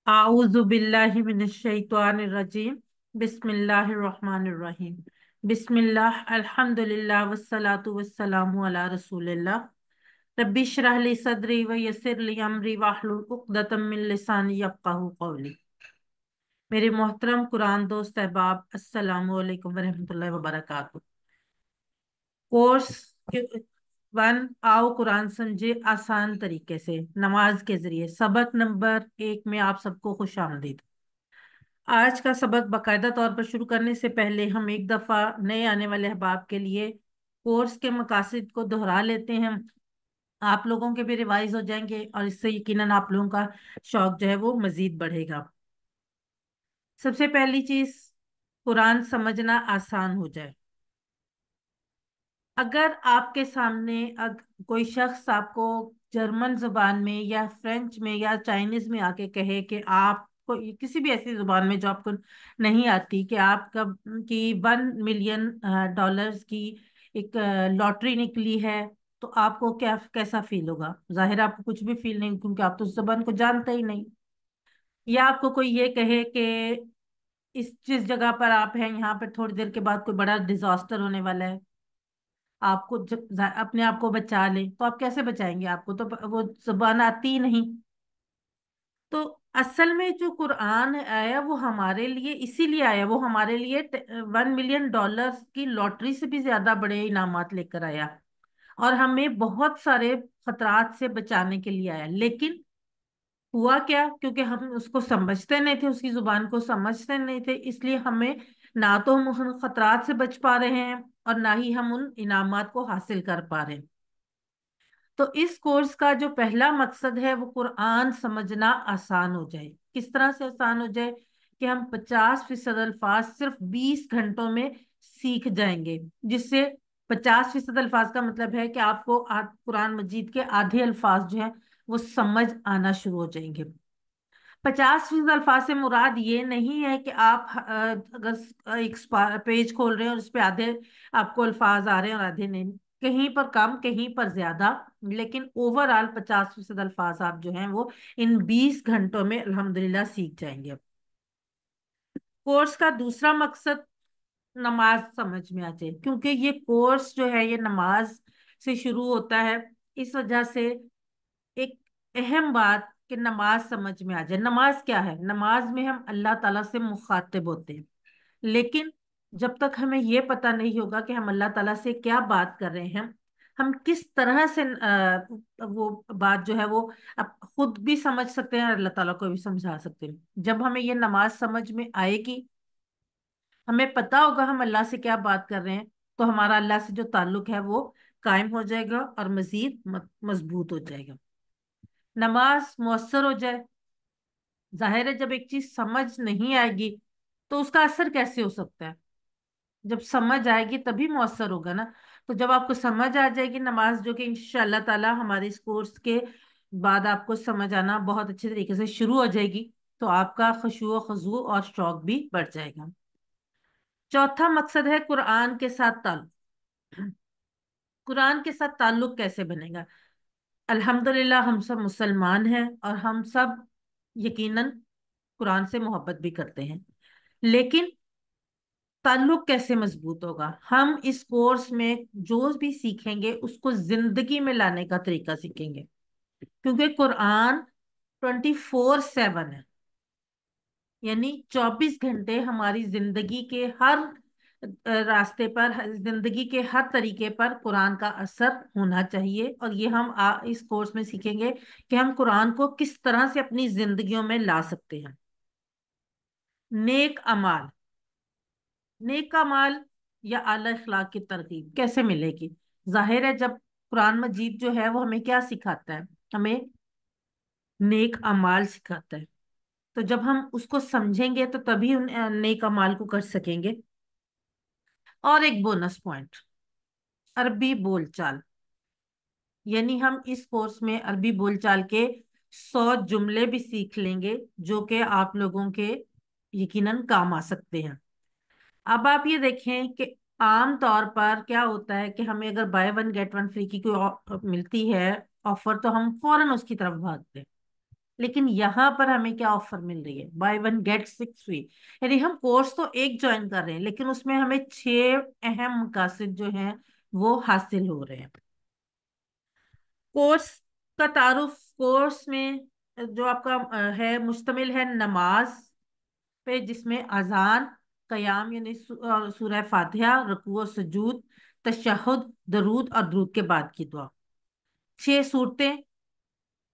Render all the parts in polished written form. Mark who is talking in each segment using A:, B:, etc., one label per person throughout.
A: आऊज़ु बिल्लाहि मिनश्शैतानिर्रजीम। बिस्मिल्लाहिर्रहमानिर्रहीम। बिस्मिल्लाह अल्हम्दुलिल्लाह वस्सलातु वस्सलामु अला रसूलिल्लाह। रब्बि इश्रह ली सदरी व यस्सिर ली अमरी वाहलुल उक़दतम मिन लिसानी यफ़क़हू क़ौली। मेरे मोहतरम कुरान दोस्त अहबाब, अस्सलामु अलैकुम वरहमतुल्लाहि वबरकातुहू। कोर्स वन, आओ कुरान समझे आसान तरीके से नमाज के जरिए, सबक नंबर 1 में आप सबको खुश आमदीद। आज का सबक बाकायदा तौर पर शुरू करने से पहले हम एक दफ़ा नए आने वाले अहबाब के लिए कोर्स के मकासद को दोहरा लेते हैं। आप लोगों के भी रिवाइज हो जाएंगे और इससे यकीनन आप लोगों का शौक जो है वो मजीद बढ़ेगा। सबसे पहली चीज, कुरान समझना आसान हो जाए। अगर आपके सामने कोई शख्स आपको जर्मन जुबान में या फ्रेंच में या चाइनीज में आके कहे कि आपको किसी भी ऐसी जुबान में जो आपको नहीं आती कि आपका कि 1 मिलियन डॉलर्स की एक लॉटरी निकली है, तो आपको क्या कैसा फील होगा? जाहिर है आपको कुछ भी फील नहीं, क्योंकि आप तो उस जुबान को जानते ही नहीं। या आपको कोई ये कहे कि इस जिस जगह पर आप हैं यहाँ पर थोड़ी देर के बाद कोई बड़ा डिजास्टर होने वाला है, आपको अपने आप को बचा ले, तो आप कैसे बचाएंगे? आपको तो वो जुबान आती ही नहीं। तो असल में जो कुरान आया वो हमारे लिए इसीलिए आया, वो हमारे लिए 1 मिलियन डॉलर की लॉटरी से भी ज्यादा बड़े इनामात लेकर आया और हमें बहुत सारे खतरात से बचाने के लिए आया। लेकिन हुआ क्या? क्योंकि हम उसको समझते नहीं थे, उसकी जुबान को समझते नहीं थे, इसलिए हमें ना तो हम उन खतरात से बच पा रहे हैं और ना ही हम उन इनामात को हासिल कर पा रहे हैं। तो इस कोर्स का जो पहला मकसद है वो कुरान समझना आसान हो जाए। किस तरह से आसान हो जाए? कि हम 50% अल्फाज सिर्फ 20 घंटों में सीख जाएंगे। जिससे 50% अल्फाज का मतलब है कि आपको कुरान मजीद के आधे अल्फाज जो है वो समझ आना शुरू हो जाएंगे। 50% अल्फाज से मुराद ये नहीं है कि आप अगर एक पेज खोल रहे हैं और उस पे आधे आपको अल्फाज आ रहे हैं और आधे नहीं, कहीं पर कम कहीं पर ज्यादा, लेकिन ओवरऑल 50% अल्फाज आप जो हैं वो इन 20 घंटों में अल्हम्दुलिल्लाह सीख जाएंगे। कोर्स का दूसरा मकसद नमाज समझ में आ जाए, क्योंकि ये कोर्स जो है ये नमाज से शुरू होता है। इस वजह से एक अहम बात कि नमाज समझ में आ जाए। नमाज क्या है? नमाज में हम अल्लाह ताला से मुखातिब होते हैं। लेकिन जब तक हमें ये पता नहीं होगा कि हम अल्लाह ताला से क्या बात कर रहे हैं, हम किस तरह से वो बात जो है वो अब खुद भी समझ सकते हैं और अल्लाह ताला को भी समझा सकते हैं। जब हमें ये नमाज समझ में आएगी, हमें पता होगा हम अल्लाह से क्या बात कर रहे हैं, तो हमारा अल्लाह से जो ताल्लुक है वो कायम हो जाएगा और मजीद मजबूत हो जाएगा। नमाज मुअस्सर हो जाए। जाहिर है जब एक चीज समझ नहीं आएगी तो उसका असर कैसे हो सकता है? जब समझ आएगी तभी मुअस्सर होगा ना। तो जब आपको समझ आ जाएगी नमाज, जो कि इंशाअल्लाह ताला हमारे इस कोर्स के बाद आपको समझ आना बहुत अच्छे तरीके से शुरू हो जाएगी, तो आपका खुशू खजू और शौक भी बढ़ जाएगा। चौथा मकसद है कुरान के साथ ताल्लुक। कुरान के साथ ताल्लुक कैसे बनेगा? अल्हम्दुलिल्लाह हम सब मुसलमान हैं और हम सब यकीनन कुरान से मोहब्बत भी करते हैं। लेकिन ताल्लुक कैसे मजबूत होगा? हम इस कोर्स में जो भी सीखेंगे उसको जिंदगी में लाने का तरीका सीखेंगे, क्योंकि कुरान 24/7 है। यानी 24 घंटे हमारी जिंदगी के हर रास्ते पर, जिंदगी के हर तरीके पर कुरान का असर होना चाहिए। और ये हम इस कोर्स में सीखेंगे कि हम कुरान को किस तरह से अपनी जिंदगियों में ला सकते हैं। नेक अमाल, नेक अमाल या आला इखलाक की तरगीब कैसे मिलेगी? जाहिर है जब कुरान मजीद जो है वो हमें क्या सिखाता है? हमें नेक अमाल सिखाता है। तो जब हम उसको समझेंगे तो तभी उन नेक अमाल को कर सकेंगे। और एक बोनस पॉइंट, अरबी बोलचाल। यानी हम इस कोर्स में अरबी बोलचाल के 100 जुमले भी सीख लेंगे, जो कि आप लोगों के यकीनन काम आ सकते हैं। अब आप ये देखें कि आम तौर पर क्या होता है कि हमें अगर by one get one free की कोई मिलती है ऑफर, तो हम फौरन उसकी तरफ भागते हैं। लेकिन यहाँ पर हमें क्या ऑफर मिल रही है, by one get six free. यानी हम कोर्स तो एक ज्वाइन कर रहे हैं, लेकिन उसमें हमें 6 अहम मकासद जो हैं वो हासिल हो रहे हैं। कोर्स का तारुफ, कोर्स में जो आपका है मुश्तमिल है नमाज पे, जिसमें अजान, कयाम यानी सूरह फातिहा, रुकू और सुजूद, तशहुद, दरूद और दरूद के बाद की दुआ। 6 सूरतें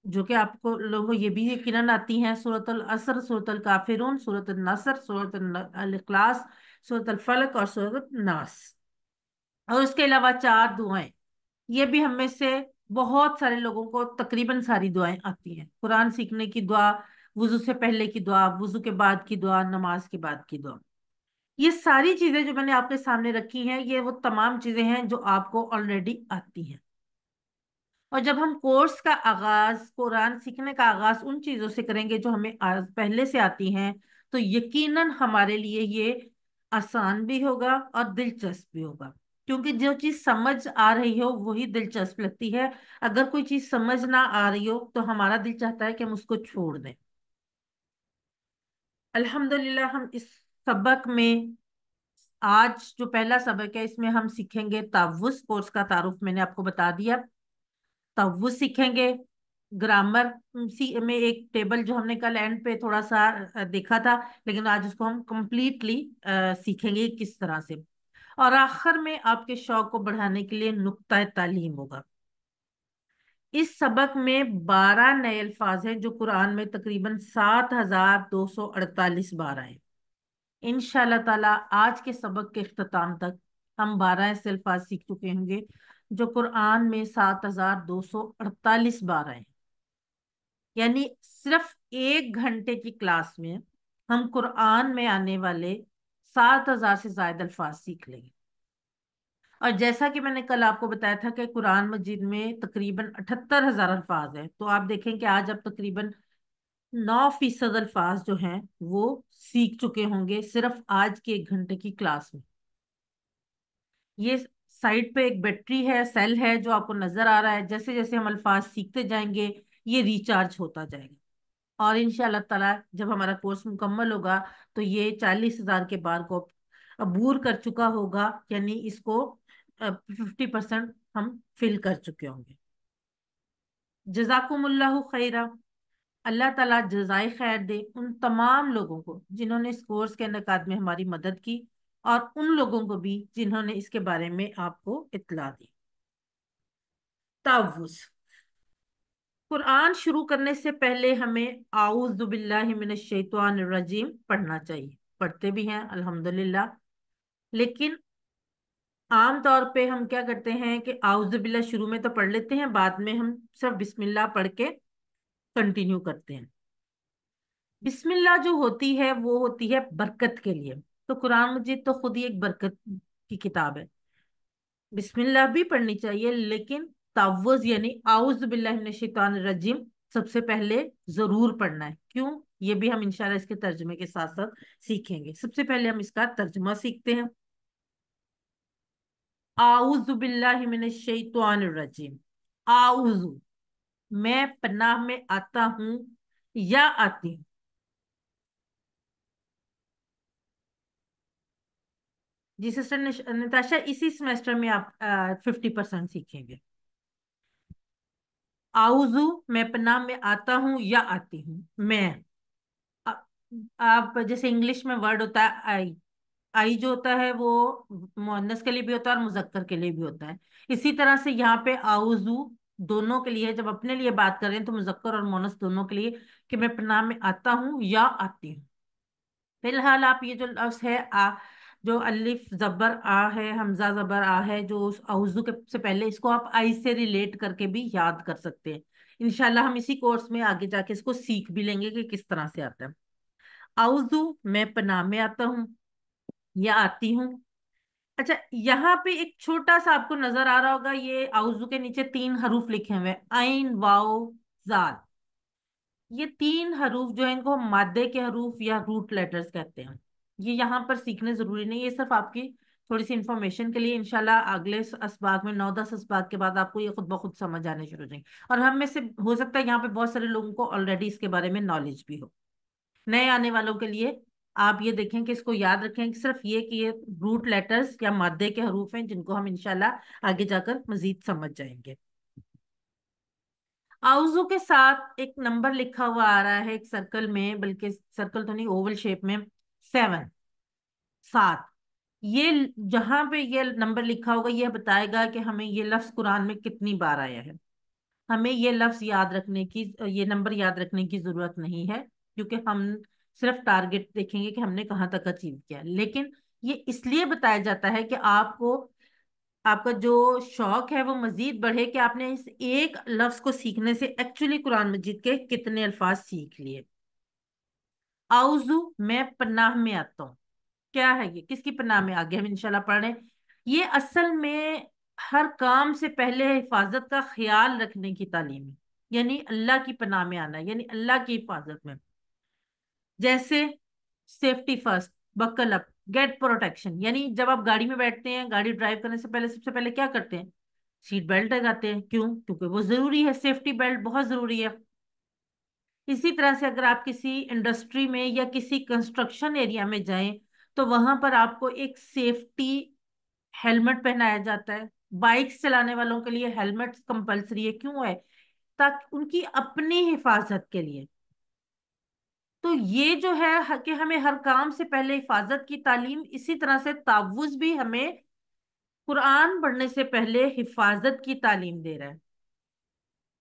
A: जो कि आपको लोगों को ये भी यकीनन आती हैं, सूरतुल असर, सूरतुल काफिरून, सूरतुल नसर, सूरतुल इखलास, सूरतुल फलक और सूरतुल नास। और उसके अलावा 4 दुआएं, ये भी हम में से बहुत सारे लोगों को तकरीबन सारी दुआएं आती हैं। कुरान सीखने की दुआ, वुजू से पहले की दुआ, वुजू के बाद की दुआ, नमाज के बाद की दुआ। ये सारी चीजें जो मैंने आपके सामने रखी हैं, ये वो तमाम चीजें हैं जो आपको ऑलरेडी आती हैं। और जब हम कोर्स का आगाज, कुरान सीखने का आगाज उन चीजों से करेंगे जो हमें आज पहले से आती हैं, तो यकीनन हमारे लिए ये आसान भी होगा और दिलचस्प भी होगा। क्योंकि जो चीज समझ आ रही हो वही दिलचस्प लगती है। अगर कोई चीज समझ ना आ रही हो तो हमारा दिल चाहता है कि हम उसको छोड़ दें। अल्हम्दुलिल्लाह, हम इस सबक में, आज जो पहला सबक है, इसमें हम सीखेंगे तावुस। कोर्स का तारुफ मैंने आपको बता दिया। तवुज़ सीखेंगे। ग्रामर में एक टेबल जो हमने कल एंड पे थोड़ा सा देखा था, लेकिन आज उसको हम कंप्लीटली सीखेंगे किस तरह से। और आखिर में आपके शौक को बढ़ाने के लिए नुक्ता तालीम होगा। इस सबक में 12 नए अल्फाज हैं जो कुरान में तकरीबन 7248 बार आए। इंशाल्लाह ताला आज के सबक के इख्तिताम तक हम 12 ऐसे अल्फाज सीख चुके होंगे जो कुरान में 7248 बार आए। यानी सिर्फ 1 घंटे की क्लास में हम कुरान में आने वाले 7000 से ज्यादा अल्फाज सीख लेंगे। और जैसा कि मैंने कल आपको बताया था कि कुरान मजीद में तकरीबन 78,000 अल्फाज हैं, तो आप देखें कि आज आप तकरीबन 9% अल्फाज जो हैं वो सीख चुके होंगे सिर्फ आज के 1 घंटे की क्लास में। ये साइड पे एक बैटरी है, सेल है जो आपको नजर आ रहा है। जैसे जैसे हम अल्फाज सीखते जाएंगे ये रिचार्ज होता जाएगा। और इंशाल्लाह ताला जब हमारा कोर्स मुकम्मल होगा तो ये 40,000 के बार को अबूर कर चुका होगा, यानी इसको 50% हम फिल कर चुके होंगे। जजाकुमुल्लाहु खैरा। अल्लाह ताला जजाय खैर दे उन तमाम लोगों को जिन्होंने इस कोर्स के इनेकाद में हमारी मदद की, और उन लोगों को भी जिन्होंने इसके बारे में आपको इत्तला दी। तावुज़। कुरान शुरू करने से पहले हमें आऊज़ु बिल्लाहि मिनश शैतानिर रजीम पढ़ना चाहिए। पढ़ते भी हैं अल्हम्दुलिल्लाह। लेकिन आम तौर पे हम क्या करते हैं कि आऊज़ु बिल्लाह शुरू में तो पढ़ लेते हैं, बाद में हम सिर्फ बिस्मिल्लाह पढ़ के कंटिन्यू करते हैं। बिस्मिल्लाह जो होती है वो होती है बरकत के लिए। तो कुरान मजीद तो खुद ही एक बरकत की किताब है। बिस्मिल्लाह भी पढ़नी चाहिए, लेकिन तावुज़ यानी आउज़ बिल्लाहि मिनश शैतानिर रजीम सबसे पहले जरूर पढ़ना है। क्यों? ये भी हम इंशाल्लाह इसके तर्जुमे के साथ साथ सीखेंगे। सबसे पहले हम इसका तर्जुमा सीखते हैं। आउज़ बिल्लाहि मिनश शैतानिर रजीम। आउज़ु, मैं पनाह में आता हूँ या आती हूँ। जी सिस्टर नताशा, इसी सेमेस्टर में आप 50% सीखेंगे। आउज़ु, मैं पनाह में आता हूँ या आती हूँ। मैं, आ- आप जैसे इंग्लिश में वर्ड होता है आई, आई जो होता है वो मुअन्नस के लिए भी होता है और मुजक्कर के लिए भी होता है। इसी तरह से यहाँ पे आउजू दोनों के लिए, जब अपने लिए बात करें तो मुजक्कर और मुअन्नस दोनों के लिए, कि मैं पनाह में आता हूँ या आती हूँ। फिलहाल आप ये जो लफ्ज है जो अलिफ जबर आ है, हमजा जबर आ है, जो उस आउजू के से पहले, इसको आप आई से रिलेट करके भी याद कर सकते हैं। इंशाल्लाह हम इसी कोर्स में आगे जाके इसको सीख भी लेंगे कि किस तरह से आता है। आउजू, मैं पनाह में आता हूँ या आती हूँ। अच्छा, यहाँ पे एक छोटा सा आपको नजर आ रहा होगा, ये आउजू के नीचे 3 हरूफ लिखे हुए हैं, आइन वाओ जाल। ये 3 हरूफ जो है इनको हम मादे के हरूफ या रूट लेटर्स कहते हैं। ये यहाँ पर सीखने जरूरी नहीं है, ये सिर्फ आपकी تھوڑی سی انفارمیشن کے لیے انشاءاللہ اگلے اسباق میں 9-10 اسباق کے بعد آپ کو یہ خود بخود سمجھ آنے شروع ہو جائیں گے، اور ہم میں سے ہو سکتا ہے یہاں پہ بہت سارے لوگوں کو آلریڈی اس کے بارے میں نالج بھی ہو۔ نئے آنے والوں کے لیے آپ یہ دیکھیں کہ اس کو یاد رکھیں کہ صرف یہ کہ یہ روٹ لیٹرز یا مادے کے حروف ہیں جن کو ہم انشاءاللہ آگے جا کر مزید سمجھ جائیں گے۔ آؤزو کے ساتھ ایک نمبر لکھا ہوا آ رہا ہے ایک سرکل میں، بلکہ سرکل تو نہیں، اوول شیپ میں، 7، 7۔ یہ جہاں پہ یہ نمبر لکھا ہوگا یہ بتائے گا کہ ہمیں یہ لفظ قرآن میں کتنی بار آیا ہے۔ ہمیں یہ لفظ یاد رکھنے کی، یہ نمبر یاد رکھنے کی ضرورت نہیں ہے، کیونکہ ہم صرف ٹارگٹ دیکھیں گے کہ ہم نے کہاں تک اچیو کیا، لیکن یہ اس لیے بتایا جاتا ہے کہ آپ کو، آپ کا جو شوق ہے وہ مزید بڑھے کہ آپ نے اس ایک لفظ کو سیکھنے سے ایکچولی قرآن مجید کے کتنے الفاظ سیکھ لیے۔ آؤزو، میں پناہ میں آتا ہوں، کیا ہے یہ، کس کی پناہ میں؟ آگے ہم انشاءاللہ پڑھ رہے ہیں۔ یہ اصل میں ہر کام سے پہلے حفاظت کا خیال رکھنے کی تعلیم ہے، یعنی اللہ کی پناہ میں آنا ہے، یعنی اللہ کی حفاظت میں۔ جیسے سیفٹی فرسٹ، بکل اپ، گیٹ پروٹیکشن، یعنی جب آپ گاڑی میں بیٹھتے ہیں، گاڑی ڈرائیو کرنے سے پہلے سب سے پہلے کیا کرتے ہیں؟ سیٹ بیلٹ لگاتے ہیں۔ کیوں؟ کیونکہ وہ ضروری ہے، سیفٹی بیلٹ بہت ضروری ہے۔ اسی طرح سے اگر آپ کسی انڈسٹری میں یا کسی کنسٹرکشن ایریا میں جائیں تو وہاں پر آپ کو ایک سیفٹی ہیلمٹ پہنایا جاتا ہے۔ بائکس چلانے والوں کے لیے ہیلمٹ کمپلسری ہے، کیوں ہے؟ تاکہ ان کی اپنی حفاظت کے لیے۔ تو یہ جو ہے کہ ہمیں ہر کام سے پہلے حفاظت کی تعلیم، اسی طرح سے تعوذ بھی ہمیں قرآن پڑھنے سے پہلے حفاظت کی تعلیم دے رہا ہے،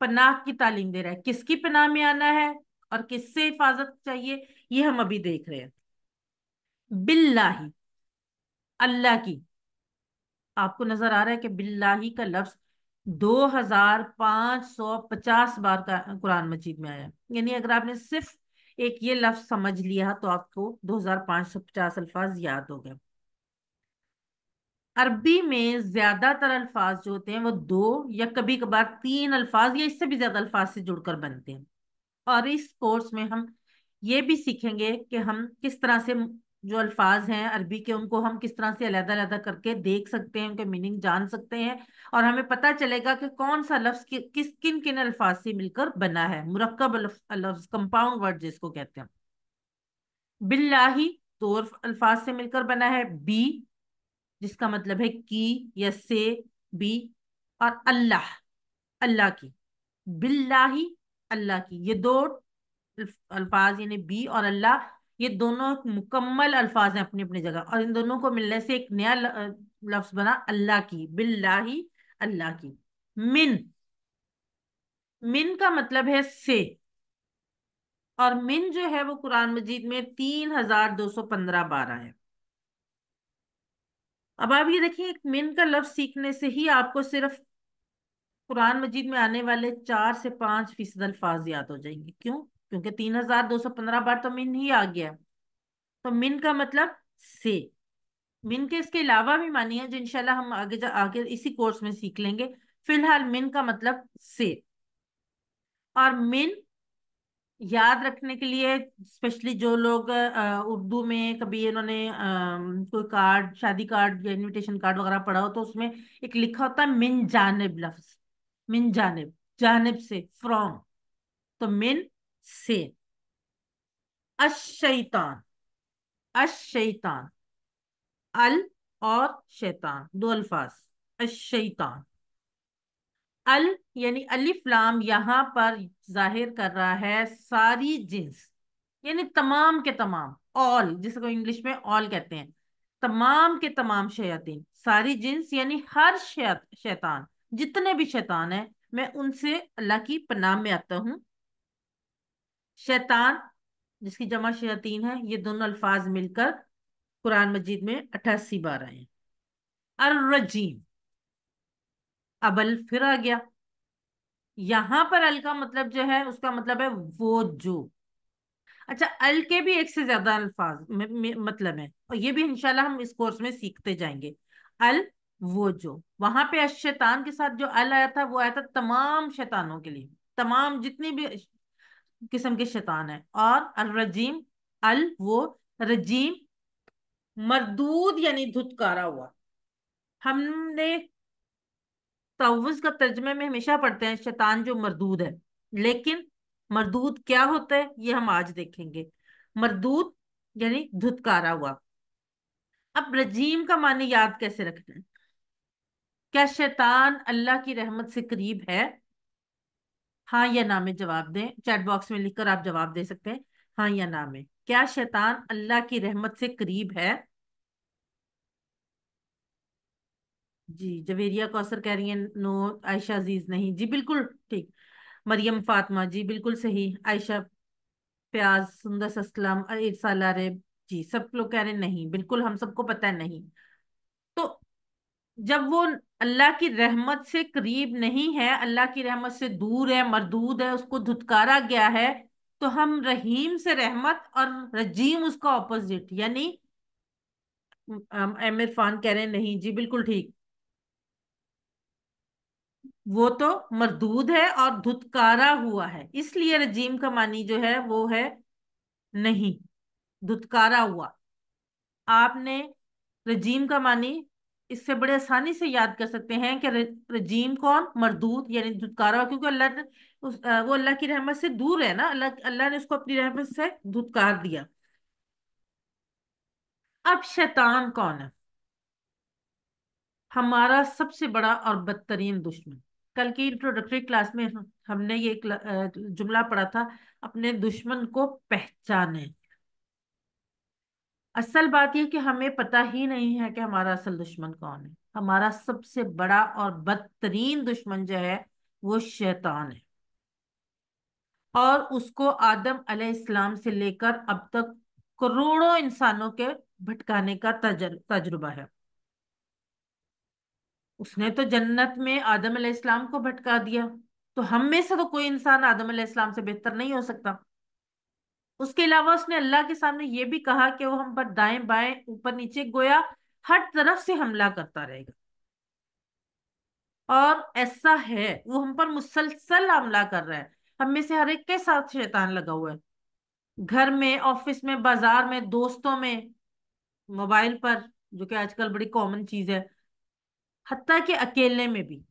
A: پناہ کی تعلیم دے رہا ہے۔ کس کی پناہ میں آنا ہے اور کس سے حفاظت چاہیے یہ ہم ابھی دیکھ رہے ہیں۔ باللہ، اللہ کی، آپ کو نظر آ رہا ہے کہ باللہ کا لفظ 2550 بار کا قرآن مجید میں آیا، یعنی اگر آپ نے صرف ایک یہ لفظ سمجھ لیا تو آپ کو 2550 الفاظ یاد ہو گئے۔ عربی میں زیادہ تر الفاظ جو ہوتے ہیں وہ 2 یا کبھی کبھار 3 الفاظ یا اس سے بھی زیادہ الفاظ سے جڑ کر بنتے ہیں، اور اس کورس میں ہم یہ بھی سیکھیں گے کہ ہم کس طرح سے جو الفاظ ہیں عربی کے ان کو ہم کس طرح سے علیحدہ علیحدہ کر کے دیکھ سکتے ہیں، ان کے میننگ جان سکتے ہیں، اور ہمیں پتہ چلے گا کہ کون سا لفظ کس کن کن الفاظ سے مل کر بنا ہے، مرکب لفظ، کمپاؤنڈ ورڈ جس کو کہتے ہیں۔ باللہ 2 الفاظ سے مل کر بنا ہے، بی جس کا مطلب ہے کی یا سے، بی، اور اللہ، اللہ کی، باللہ، اللہ کی، یہ 2 الفاظ یعنی بی اور اللہ، یہ دونوں مکمل الفاظ ہیں اپنی اپنی جگہ، اور ان دونوں کو ملنے سے ایک نیا لفظ بنا اللہ کی، باللہ، اللہ کی۔ من، من کا مطلب ہے سے، اور من جو ہے وہ قرآن مجید میں 3215 بار ہے۔ اب آپ یہ دیکھیں ایک من کا لفظ سیکھنے سے ہی آپ کو صرف قرآن مجید میں آنے والے 4 سے 5% الفاظ یاد ہو جائیں گے۔ کیوں؟ کیونکہ 3215 بار تو من ہی آ گیا۔ تو من کا مطلب سے، من کے اس کے علاوہ بھی معنی ہے جو انشاءاللہ ہم آگے اسی کورس میں سیکھ لیں گے۔ فی الحال من کا مطلب سے، اور من یاد رکھنے کے لیے اسپیشلی جو لوگ اردو میں کبھی انہوں نے کوئی کارڈ، شادی کارڈ یا انویٹیشن کارڈ وغیرہ پڑھا ہو تو اس میں ایک لکھا ہوتا ہے من جانب لفظ، من جانب، جانب سے، فرام، تو من سے۔ الشیطان، الشیطان، ال اور شیطان 2 الفاظ، الشیطان، ال یعنی الف لام یہاں پر ظاہر کر رہا ہے ساری جنس، یعنی تمام کے تمام، آل جس کو انگلش میں آل کہتے ہیں، تمام کے تمام شیاطین، ساری جنس یعنی ہر شیطان، جتنے بھی شیطان ہیں میں ان سے اللہ کی پناہ میں آتا ہوں۔ شیطان جس کی جمع شیاطین ہے، یہ دونوں الفاظ مل کر قرآن مجید میں 88 بار آئے ہیں۔ الرجیم، اب ال پھر آ گیا، یہاں پر ال کا مطلب جو ہے اس کا مطلب ہے وہ جو، اچھا ال کے بھی 1 سے زیادہ الفاظ مطلب ہیں، اور یہ بھی انشاءاللہ ہم اس کورس میں سیکھتے جائیں گے۔ ال وہ جو، وہاں پہ الشیطان کے ساتھ جو ال آیا تھا وہ آیا تھا تمام شیطانوں کے لیے، تمام جتنی بھی قسم کے شیطان ہیں۔ اور الرجیم، ال وہ، رجیم مردود یعنی دھتکارا ہوا، हमने तवुज का तर्जमे में हमेशा पढ़ते हैं शैतान जो मरदूद है, लेकिन मरदूद क्या होता है ये हम आज देखेंगे। मरदूद यानी धुतकारा हुआ। अब रजीम का माने याद कैसे रखना है? क्या शैतान अल्लाह की रहमत से करीब है? हाँ या ना में जवाब दें, चैट बॉक्स में लिखकर आप जवाब दे सकते हैं, हाँ या ना में। क्या शैतान अल्लाह की रहमत से करीब है? जी, जवेरिया कौसर कह रही है नो। आयशा अजीज नहीं, जी बिल्कुल ठीक। मरियम फातिमा जी बिल्कुल सही। आयशा, प्याज, सुंदर असलम, इरसाल आरेब, जी सब लोग कह रहे हैं नहीं, बिल्कुल हम सबको पता है नहीं। तो जब वो अल्लाह की रहमत से करीब नहीं है, अल्लाह की रहमत से दूर है, मरदूद है, उसको धुतकारा गया है, तो हम रहीम से रहमत और रजीम उसका ऑपोजिट यानी एम इरफान कह रहे हैं नहीं, जी बिल्कुल ठीक। वो तो मरदूद है और धुतकारा हुआ है, इसलिए रजीम का मानी जो है वो है नहीं, धुतकारा हुआ। आपने रजीम का मानी इससे बड़े आसानी से याद कर सकते हैं कि रजीम कौन, मरदूद यानी धुतकारा हुआ, क्योंकि अल्लाह ने वो अल्लाह की रहमत से दूर है ना, अल्लाह अल्लाह ने उसको अपनी रहमत से धुतकार दिया। अब शैतान कौन है? हमारा सबसे बड़ा और बदतरीन दुश्मन। कल की इंट्रोडक्टरी क्लास में हमने ये जुमला पढ़ा था, अपने दुश्मन को पहचाने। असल बात यह कि हमें पता ही नहीं है कि हमारा असल दुश्मन कौन है। हमारा सबसे बड़ा और बदतरीन दुश्मन जो है वो शैतान है, और उसको आदम अलैहिस्सलाम से लेकर अब तक करोड़ों इंसानों के भटकाने का तजुर्बा है। उसने तो जन्नत में आदम अलैहिस्सलाम को भटका दिया, तो हम में से तो कोई इंसान आदम अलैहिस्सलाम से बेहतर नहीं हो सकता। उसके अलावा उसने अल्लाह के सामने ये भी कहा कि वो हम पर दाएं बाएं ऊपर नीचे गोया हर तरफ से हमला करता रहेगा। और ऐसा है, वो हम पर मुसलसल हमला कर रहा है। हम में से हर एक के साथ शैतान लगा हुआ है, घर में, ऑफिस में, बाजार में, दोस्तों में, मोबाइल पर, जो कि आजकल बड़ी कॉमन चीज है, हत्ता कि अकेले में भी।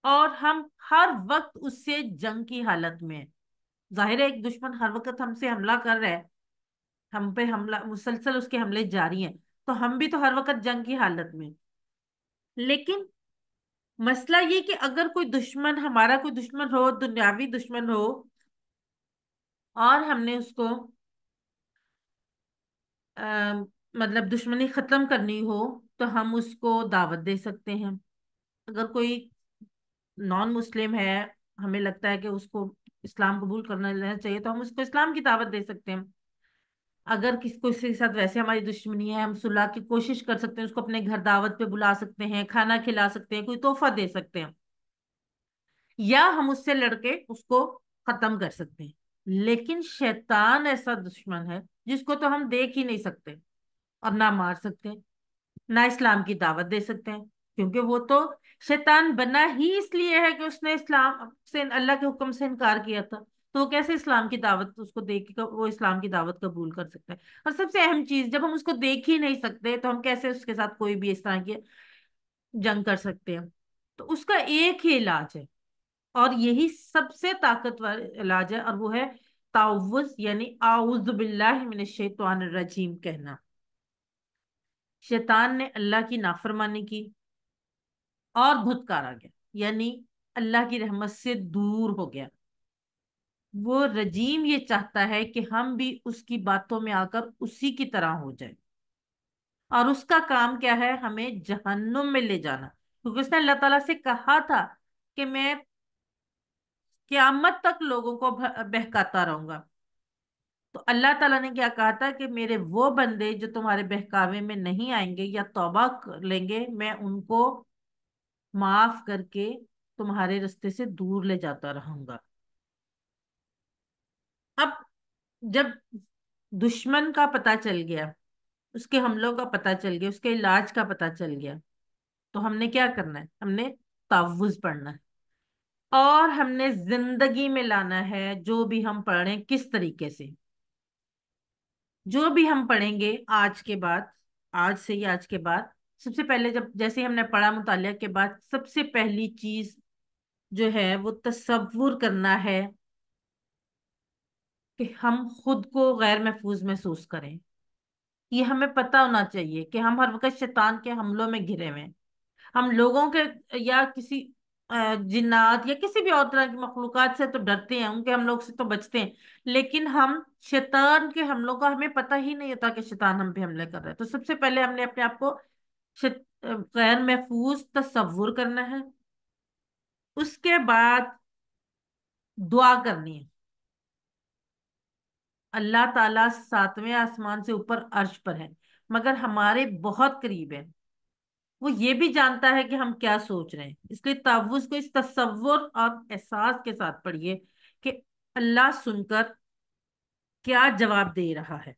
A: और हम हर वक्त उससे जंग की हालत में हैं। जाहिर है एक दुश्मन हर वक्त हमसे हमला कर रहा है, हम पे हमला मुसलसल उसके हमले जारी हैं, तो हम भी तो हर वक्त जंग की हालत में। लेकिन मसला ये कि अगर कोई दुश्मन, हमारा कोई दुश्मन हो, दुनियावी दुश्मन हो, और हमने उसको आ, मतलब दुश्मनी खत्म करनी हो, तो हम उसको दावत दे सकते हैं। अगर कोई नॉन मुस्लिम है, हमें लगता है कि उसको इस्लाम कबूल करना लेना चाहिए, तो हम उसको इस्लाम की दावत दे सकते हैं। अगर किसी के साथ वैसे हमारी दुश्मनी है, हम सुलह की कोशिश कर सकते हैं, उसको अपने घर दावत पे बुला सकते हैं, खाना खिला सकते हैं, कोई तोहफा दे सकते हैं, या हम उससे लड़के उसको खत्म कर सकते हैं। लेकिन शैतान ऐसा दुश्मन है जिसको तो हम देख ही नहीं सकते, और ना मार सकते, ना इस्लाम की दावत दे सकते हैं, क्योंकि वो तो शैतान बना ही इसलिए है कि उसने इस्लाम से, अल्लाह के हुक्म से इनकार किया था। तो वो कैसे इस्लाम की दावत उसको देख के वो इस्लाम की दावत कबूल कर सकता है? और सबसे अहम चीज, जब हम उसको देख ही नहीं सकते तो हम कैसे उसके साथ कोई भी इस तरह की जंग कर सकते हैं? तो उसका एक ही इलाज है, और यही सबसे ताकतवर इलाज है, और वो है ताउव्वुज यानी आउज़ु बिल्लाहि मिनश शैतानिर रजीम कहना। शैतान ने अल्लाह की नाफरमानी की और धुतकारा गया, यानी अल्लाह की रहमत से दूर हो गया। वो रजीम ये चाहता है कि हम भी उसकी बातों में आकर उसी की तरह हो जाए, और उसका काम क्या है? हमें जहन्नुम में ले जाना, क्योंकि उसने अल्लाह ताला से कहा था कि मैं क्यामत तक लोगों को बहकाता रहूंगा। तो अल्लाह ताला ने क्या कहा था कि मेरे वो बंदे जो तुम्हारे बहकावे में नहीं आएंगे या तौबा कर लेंगे, मैं उनको माफ करके तुम्हारे रास्ते से दूर ले जाता रहूंगा। अब जब दुश्मन का पता चल गया, उसके हमलों का पता चल गया, उसके इलाज का पता चल गया, तो हमने क्या करना है? हमने तावुज पढ़ना है, और हमने जिंदगी में लाना है जो भी हम पढ़ रहे हैं किस तरीके से। जो भी हम पढ़ेंगे आज के बाद, आज से ही आज के बाद, सबसे पहले जब जैसे हमने पढ़ा मुतालिया के बाद सबसे पहली चीज जो है वो तसव्वुर करना है कि हम खुद को गैर महफूज महसूस करें। ये हमें पता होना चाहिए कि हम हर वक्त शैतान के हमलों में घिरे हुए हैं। हम लोगों के या किसी जिन्नात या किसी भी और तरह की मखलूकात से तो डरते हैं, उनके हम लोग से तो बचते हैं, लेकिन हम शैतान के हमलों का हमें पता ही नहीं होता कि शैतान हम पे हमले कर रहा है। तो सबसे पहले हमने अपने आप को गैर महफूज तसव्वुर करना है। उसके बाद दुआ करनी है। अल्लाह ताला सातवें आसमान से ऊपर अर्श पर है, मगर हमारे बहुत करीब है। वो ये भी जानता है कि हम क्या सोच रहे हैं, इसलिए तावुज को इस तसव्वुर और एहसास के साथ पढ़िए कि अल्लाह सुनकर क्या जवाब दे रहा है।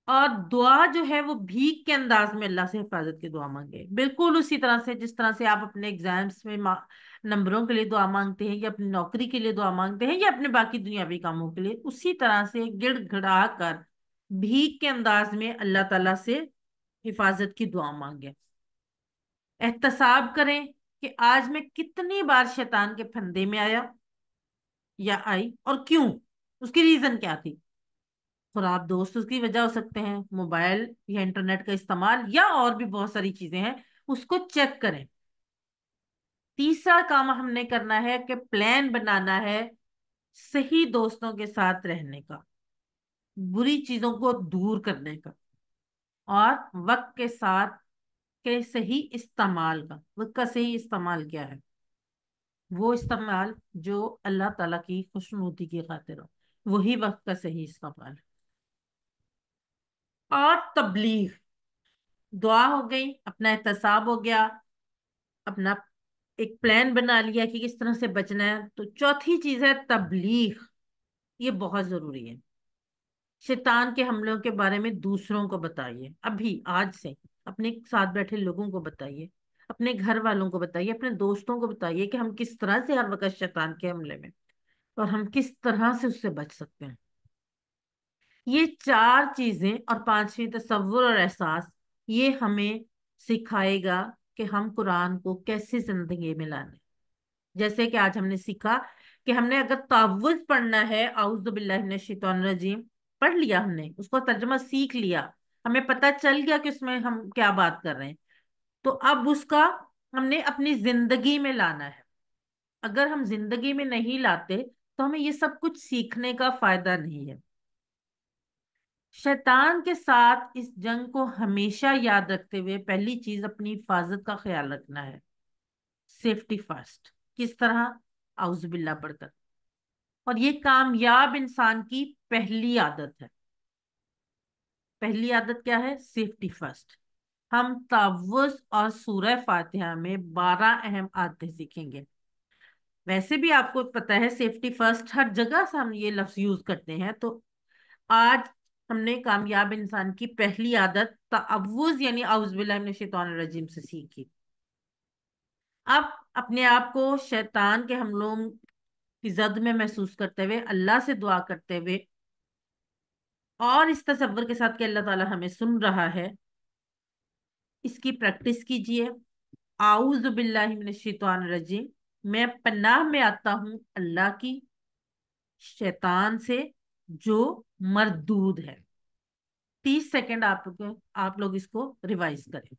A: और दुआ जो है वो भीख के अंदाज में अल्लाह से हिफाजत की दुआ मांगे, बिल्कुल उसी तरह से जिस तरह से आप अपने एग्जाम्स में नंबरों के लिए दुआ मांगते हैं, या अपनी नौकरी के लिए दुआ मांगते हैं, या अपने बाकी दुनियावी कामों के लिए, उसी तरह से गिड़गिड़ा कर भीख के अंदाज में अल्लाह ताला से हिफाजत की दुआ मांगे। एहतसाब करें कि आज मैं कितनी बार शैतान के फंदे में आया या आई, और क्यों, उसकी रीजन क्या थी। खराब दोस्त उसकी वजह हो सकते हैं, मोबाइल या इंटरनेट का इस्तेमाल, या और भी बहुत सारी चीजें हैं, उसको चेक करें। तीसरा काम हमने करना है कि प्लान बनाना है सही दोस्तों के साथ रहने का, बुरी चीजों को दूर करने का, और वक्त के साथ के सही इस्तेमाल का। वक्त का सही इस्तेमाल क्या है? वो इस्तेमाल जो अल्लाह ताला की खुशनुदी की खातिर हो, वही वक्त का सही इस्तेमाल। और तबलीग, दुआ हो गई, अपना एहतसाब हो गया, अपना एक प्लान बना लिया कि किस तरह से बचना है, तो चौथी चीज है तबलीग। ये बहुत जरूरी है। शैतान के हमलों के बारे में दूसरों को बताइए, अभी आज से अपने साथ बैठे लोगों को बताइए, अपने घर वालों को बताइए, अपने दोस्तों को बताइए कि हम किस तरह से हर वक्त शैतान के हमले में, और हम किस तरह से उससे बच सकते हैं। ये चार चीजें और पांचवी तसव्वुर और एहसास, ये हमें सिखाएगा कि हम कुरान को कैसे जिंदगी में लाने। जैसे कि आज हमने सीखा कि हमने अगर तावुज पढ़ना है, आउज़ु बिल्लाहि मिनश शैतानिर रजीम, पढ़ लिया, हमने उसको तर्जुमा सीख लिया, हमें पता चल गया कि उसमें हम क्या बात कर रहे हैं, तो अब उसका हमने अपनी जिंदगी में लाना है। अगर हम जिंदगी में नहीं लाते तो हमें ये सब कुछ सीखने का फायदा नहीं है। शैतान के साथ इस जंग को हमेशा याद रखते हुए पहली चीज अपनी हिफाजत का ख्याल रखना है। Safety first. किस तरह? आउज़ुबिल्लाह पढ़कर। और ये कामयाब इंसान की पहली आदत है। पहली आदत क्या है? Safety first. हम तावुज़ और सूरह फातिहा में 12 अहम आदतें सीखेंगे। वैसे भी आपको पता है सेफ्टी फर्स्ट हर जगह से हम ये लफ्ज यूज करते हैं, तो आज हमने कामयाब इंसान की पहली आदत तअव्वुज़ यानी औज़ बिल्लाहि मिनश शैतानिर रजीम से सीखी। अब अपने आप को शैतान के हमलों की जद में महसूस करते हुए, अल्लाह से दुआ करते हुए, और इस तसव्वुर के साथ कि अल्लाह ताला हमें सुन रहा है, इसकी प्रैक्टिस कीजिए। आऊज़ु बिल्लाहि मिनश शैतानिर रजीम, मैं पनाह में आता हूं अल्लाह की, शैतान से जो मरदूद है। 30 सेकंड आप लोग इसको रिवाइज करें।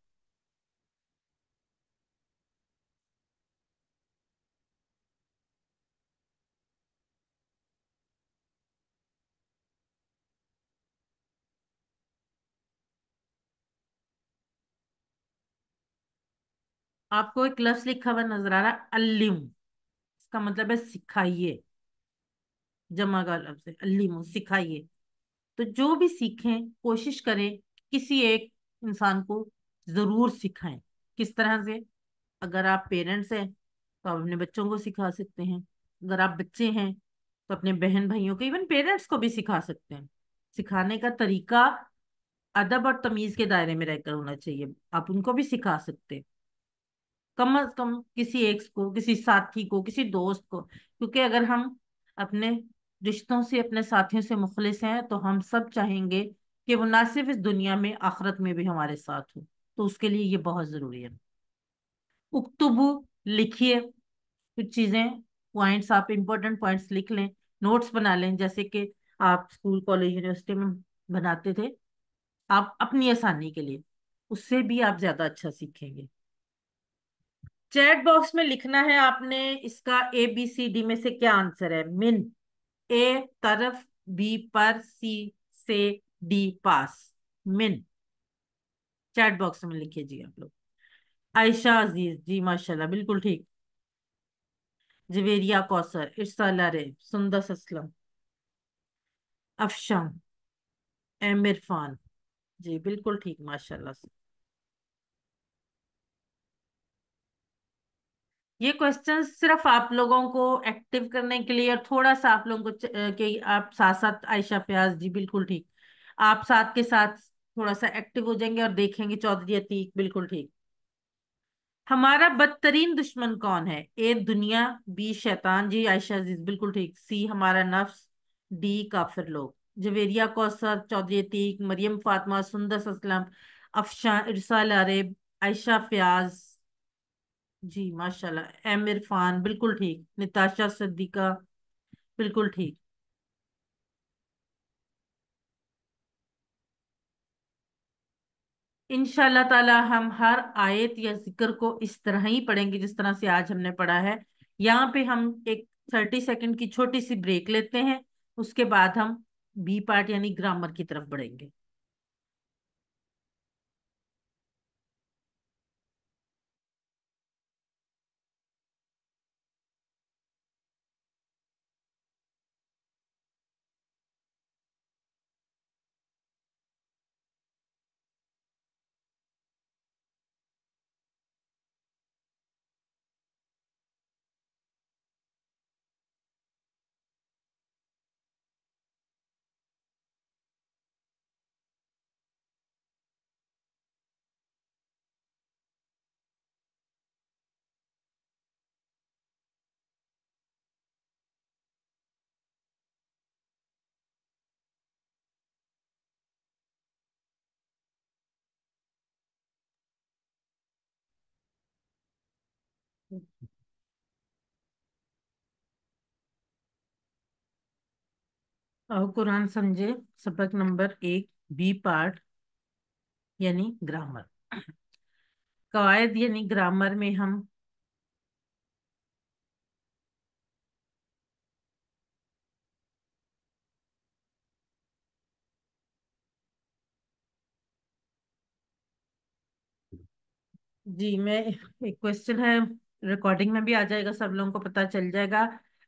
A: आपको एक लफ्ज लिखा हुआ नजर आ रहा है, अल्लिम। इसका मतलब है सिखाइए, जमा का लफ्ज है अल्लिम, सिखाइए। तो जो भी सीखें कोशिश करें किसी एक इंसान को जरूर सिखाएं। किस तरह से? अगर आप पेरेंट्स हैं तो आप अपने बच्चों को सिखा सकते हैं, अगर आप बच्चे हैं तो अपने बहन भाइयों को, इवन पेरेंट्स को भी सिखा सकते हैं। सिखाने का तरीका अदब और तमीज के दायरे में रहकर होना चाहिए, आप उनको भी सिखा सकते हैं। कम से कम किसी एक को, किसी साथी को, किसी दोस्त को, क्योंकि अगर हम अपने रिश्तों से, अपने साथियों से मुखलिस हैं तो हम सब चाहेंगे کہ وہ نہ صرف اس دنیا میں آخرت میں بھی ہمارے ساتھ ہو، تو اس کے لیے یہ بہت ضروری ہے۔ اکتبو، لکھیے کچھ چیزیں، پوائنٹس، آپ امپورٹنٹ پوائنٹس لکھ لیں، نوٹس بنا لیں، جیسے کہ آپ اسکول کالج یونیورسٹی میں بناتے تھے، آپ اپنی آسانی کے لیے، اس سے بھی آپ زیادہ اچھا سیکھیں گے۔ چیٹ باکس میں لکھنا ہے آپ نے اس کا ABCD میں سے کیا آنسر ہے۔ من، اے طرف، بی پر، سی سے، ڈی پاس۔ من، چیٹ باکس میں لکھیے جی آپ لوگ۔ عائشہ عزیز جی ماشاء اللہ بالکل ٹھیک۔ جویریہ کوثر، ارسالہ رے، سندس اسلم، افشان، ایم عرفان جی بالکل ٹھیک ماشاء اللہ سے۔ یہ کوشچن صرف آپ لوگوں کو ایکٹیو کرنے کے لیے، اور تھوڑا سا آپ لوگوں کو کہ آپ ساتھ ساتھ، عائشہ فیاض جی بالکل ٹھیک، آپ ساتھ کے ساتھ تھوڑا سا ایکٹیو ہو جائیں گے اور دیکھیں گے۔ چودھری عتیق بالکل ٹھیک۔ ہمارا بدترین دشمن کون ہے؟ اے دنیا، بی شیطان جی عائشہ عزیز بالکل ٹھیک، سی ہمارا نفس، ڈی کافر لوگ۔ جویریہ کوثر، چودھری عتیق، مریم فاطمہ، سندس اسلم، افشان، ارسال عارب، عائشہ فیاض جی ماشاء اللہ، ایم عرفان بالکل ٹھیک، نتاشا صدیقہ بالکل ٹھیک۔ انشاء اللہ تعالی ہم ہر آیت یا ذکر کو اس طرح ہی پڑھیں گے جس طرح سے آج ہم نے پڑھا ہے۔ یہاں پہ ہم ایک 30 سیکنڈ کی چھوٹی سی بریک لیتے ہیں، اس کے بعد ہم بی پارٹ یعنی گرامر کی طرف بڑھیں گے۔ اور قرآن سمجھے، سبق نمبر 1، بی پارٹ یعنی گرامر۔ قواعد یعنی گرامر میں ہم جی میں ایک کوشچن ہے، ریکارڈنگ میں بھی آ جائے گا، سب لوگوں کو پتا چل جائے گا۔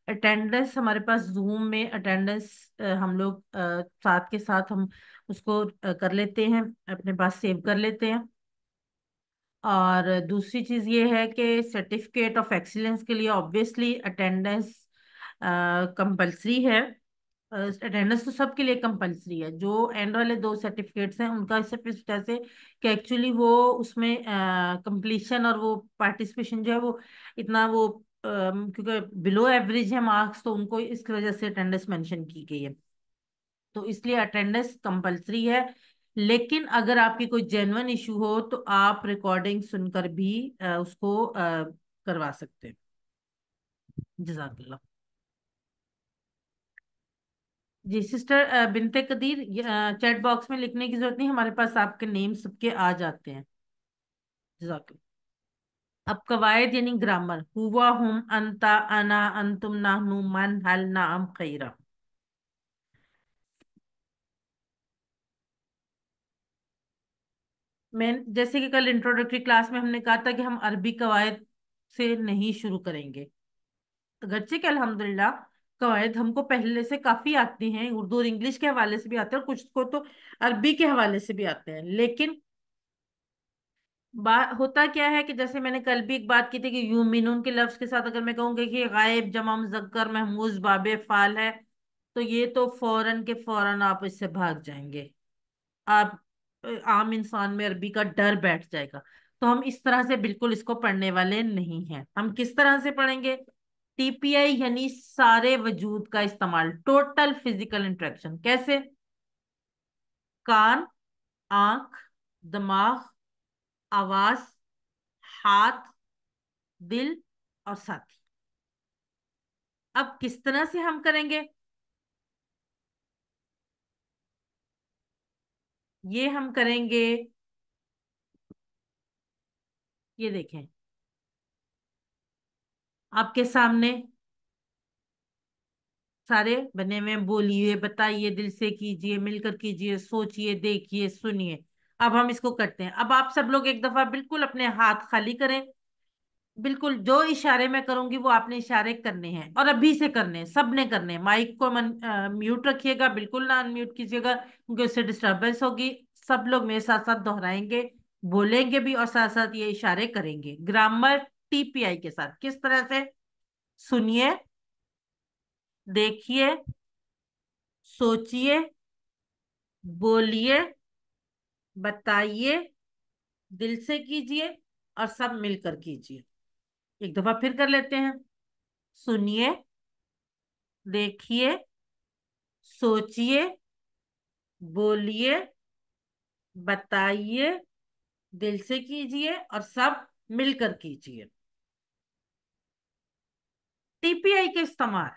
A: اٹینڈنس ہمارے پاس زوم میں اٹینڈنس ہم لوگ ساتھ کے ساتھ ہم اس کو کر لیتے ہیں، اپنے پاس سیو کر لیتے ہیں۔ اور دوسری چیز یہ ہے کہ سرٹیفکیٹ آف ایکسیلنس کے لیے آبویسلی اٹینڈنس کمپلسری ہے۔ اٹینڈنس تو سب کے لیے کمپلسری ہے، جو اینڈ والے 2 سرٹیفکیٹس ہیں ان کا صرف اس وجہ سے کہ ایکچولی وہ اس میں کمپلیشن اور وہ پارٹیسپیشن جو ہے وہ اتنا وہ کیونکہ بلو ایوریج ہے مارکس، تو ان کو اس کی وجہ سے اٹینڈنس مینشن کی گئی ہے، تو اس لیے اٹینڈنس کمپلسری ہے۔ لیکن اگر آپ کی کوئی جینون ایشو ہو تو آپ ریکارڈنگ سن کر بھی اس کو کروا سکتے ہیں۔ جزاک اللہ۔ جی سسٹر بنت قدیر، چیٹ باکس میں لکھنے کی ضرورت نہیں، ہمارے پاس آپ کے نیم سب کے آ جاتے ہیں۔ جزاک اللہ۔ اب قواعد یعنی گرامر، ہوا، ہم، انتا، انا، انتم، نحنو، من، ہل، نعم، خیرہ۔ میں جیسے کہ کل انٹروڈکٹری کلاس میں ہم نے کہا تھا کہ ہم عربی قواعد سے نہیں شروع کریں گے، اگرچہ کہ الحمدللہ قواعد ہم کو پہلے سے کافی آتی ہیں، اردو اور انگلش کے حوالے سے بھی آتے ہیں اور کچھ کو تو عربی کے حوالے سے بھی آتے ہیں، لیکن بات ہوتا کیا ہے کہ جیسے میں نے کل بھی ایک بات کی تھی کہ یومنون کے لفظ کے ساتھ اگر میں کہوں گی کہ غائب جمع مذکر محموز باب فعال ہے، تو یہ تو فوراً کے فوراً آپ اس سے بھاگ جائیں گے، آپ عام انسان میں عربی کا ڈر بیٹھ جائے گا۔ تو ہم اس طرح سے بالکل اس کو پڑھنے والے نہیں ہیں۔ ہم کس طرح سے پڑھیں گے؟ TPI یعنی سارے وجود کا استعمال، ٹوٹل فزیکل انٹریکشن۔ کیسے؟ कान, आंख, दिमाग, आवाज, हाथ, दिल और साथी। अब किस तरह से हम करेंगे? ये हम करेंगे, ये देखें आपके सामने सारे बने हुए हैं। बोलिए, बताइए, दिल से कीजिए, मिलकर कीजिए, सोचिए, देखिए, सुनिए। अब हम इसको करते हैं। अब आप सब लोग एक दफा बिल्कुल अपने हाथ खाली करें। बिल्कुल जो इशारे मैं करूंगी वो आपने इशारे करने हैं, और अभी से करने हैं, सबने करने हैं। माइक को म्यूट रखिएगा, बिल्कुल ना अनम्यूट कीजिएगा क्योंकि उससे डिस्टरबेंस होगी। सब लोग मेरे साथ साथ दोहराएंगे, बोलेंगे भी, और साथ साथ ये इशारे करेंगे ग्रामर टीपीआई के साथ। किस तरह से? सुनिए, देखिए, सोचिए, बोलिए, बताइए, दिल से कीजिए, और सब मिलकर कीजिए। एक दफा फिर कर लेते हैं। सुनिए, देखिए, सोचिए, बोलिए, बताइए, दिल से कीजिए, और सब मिलकर कीजिए। टीपीआई के इस्तेमाल,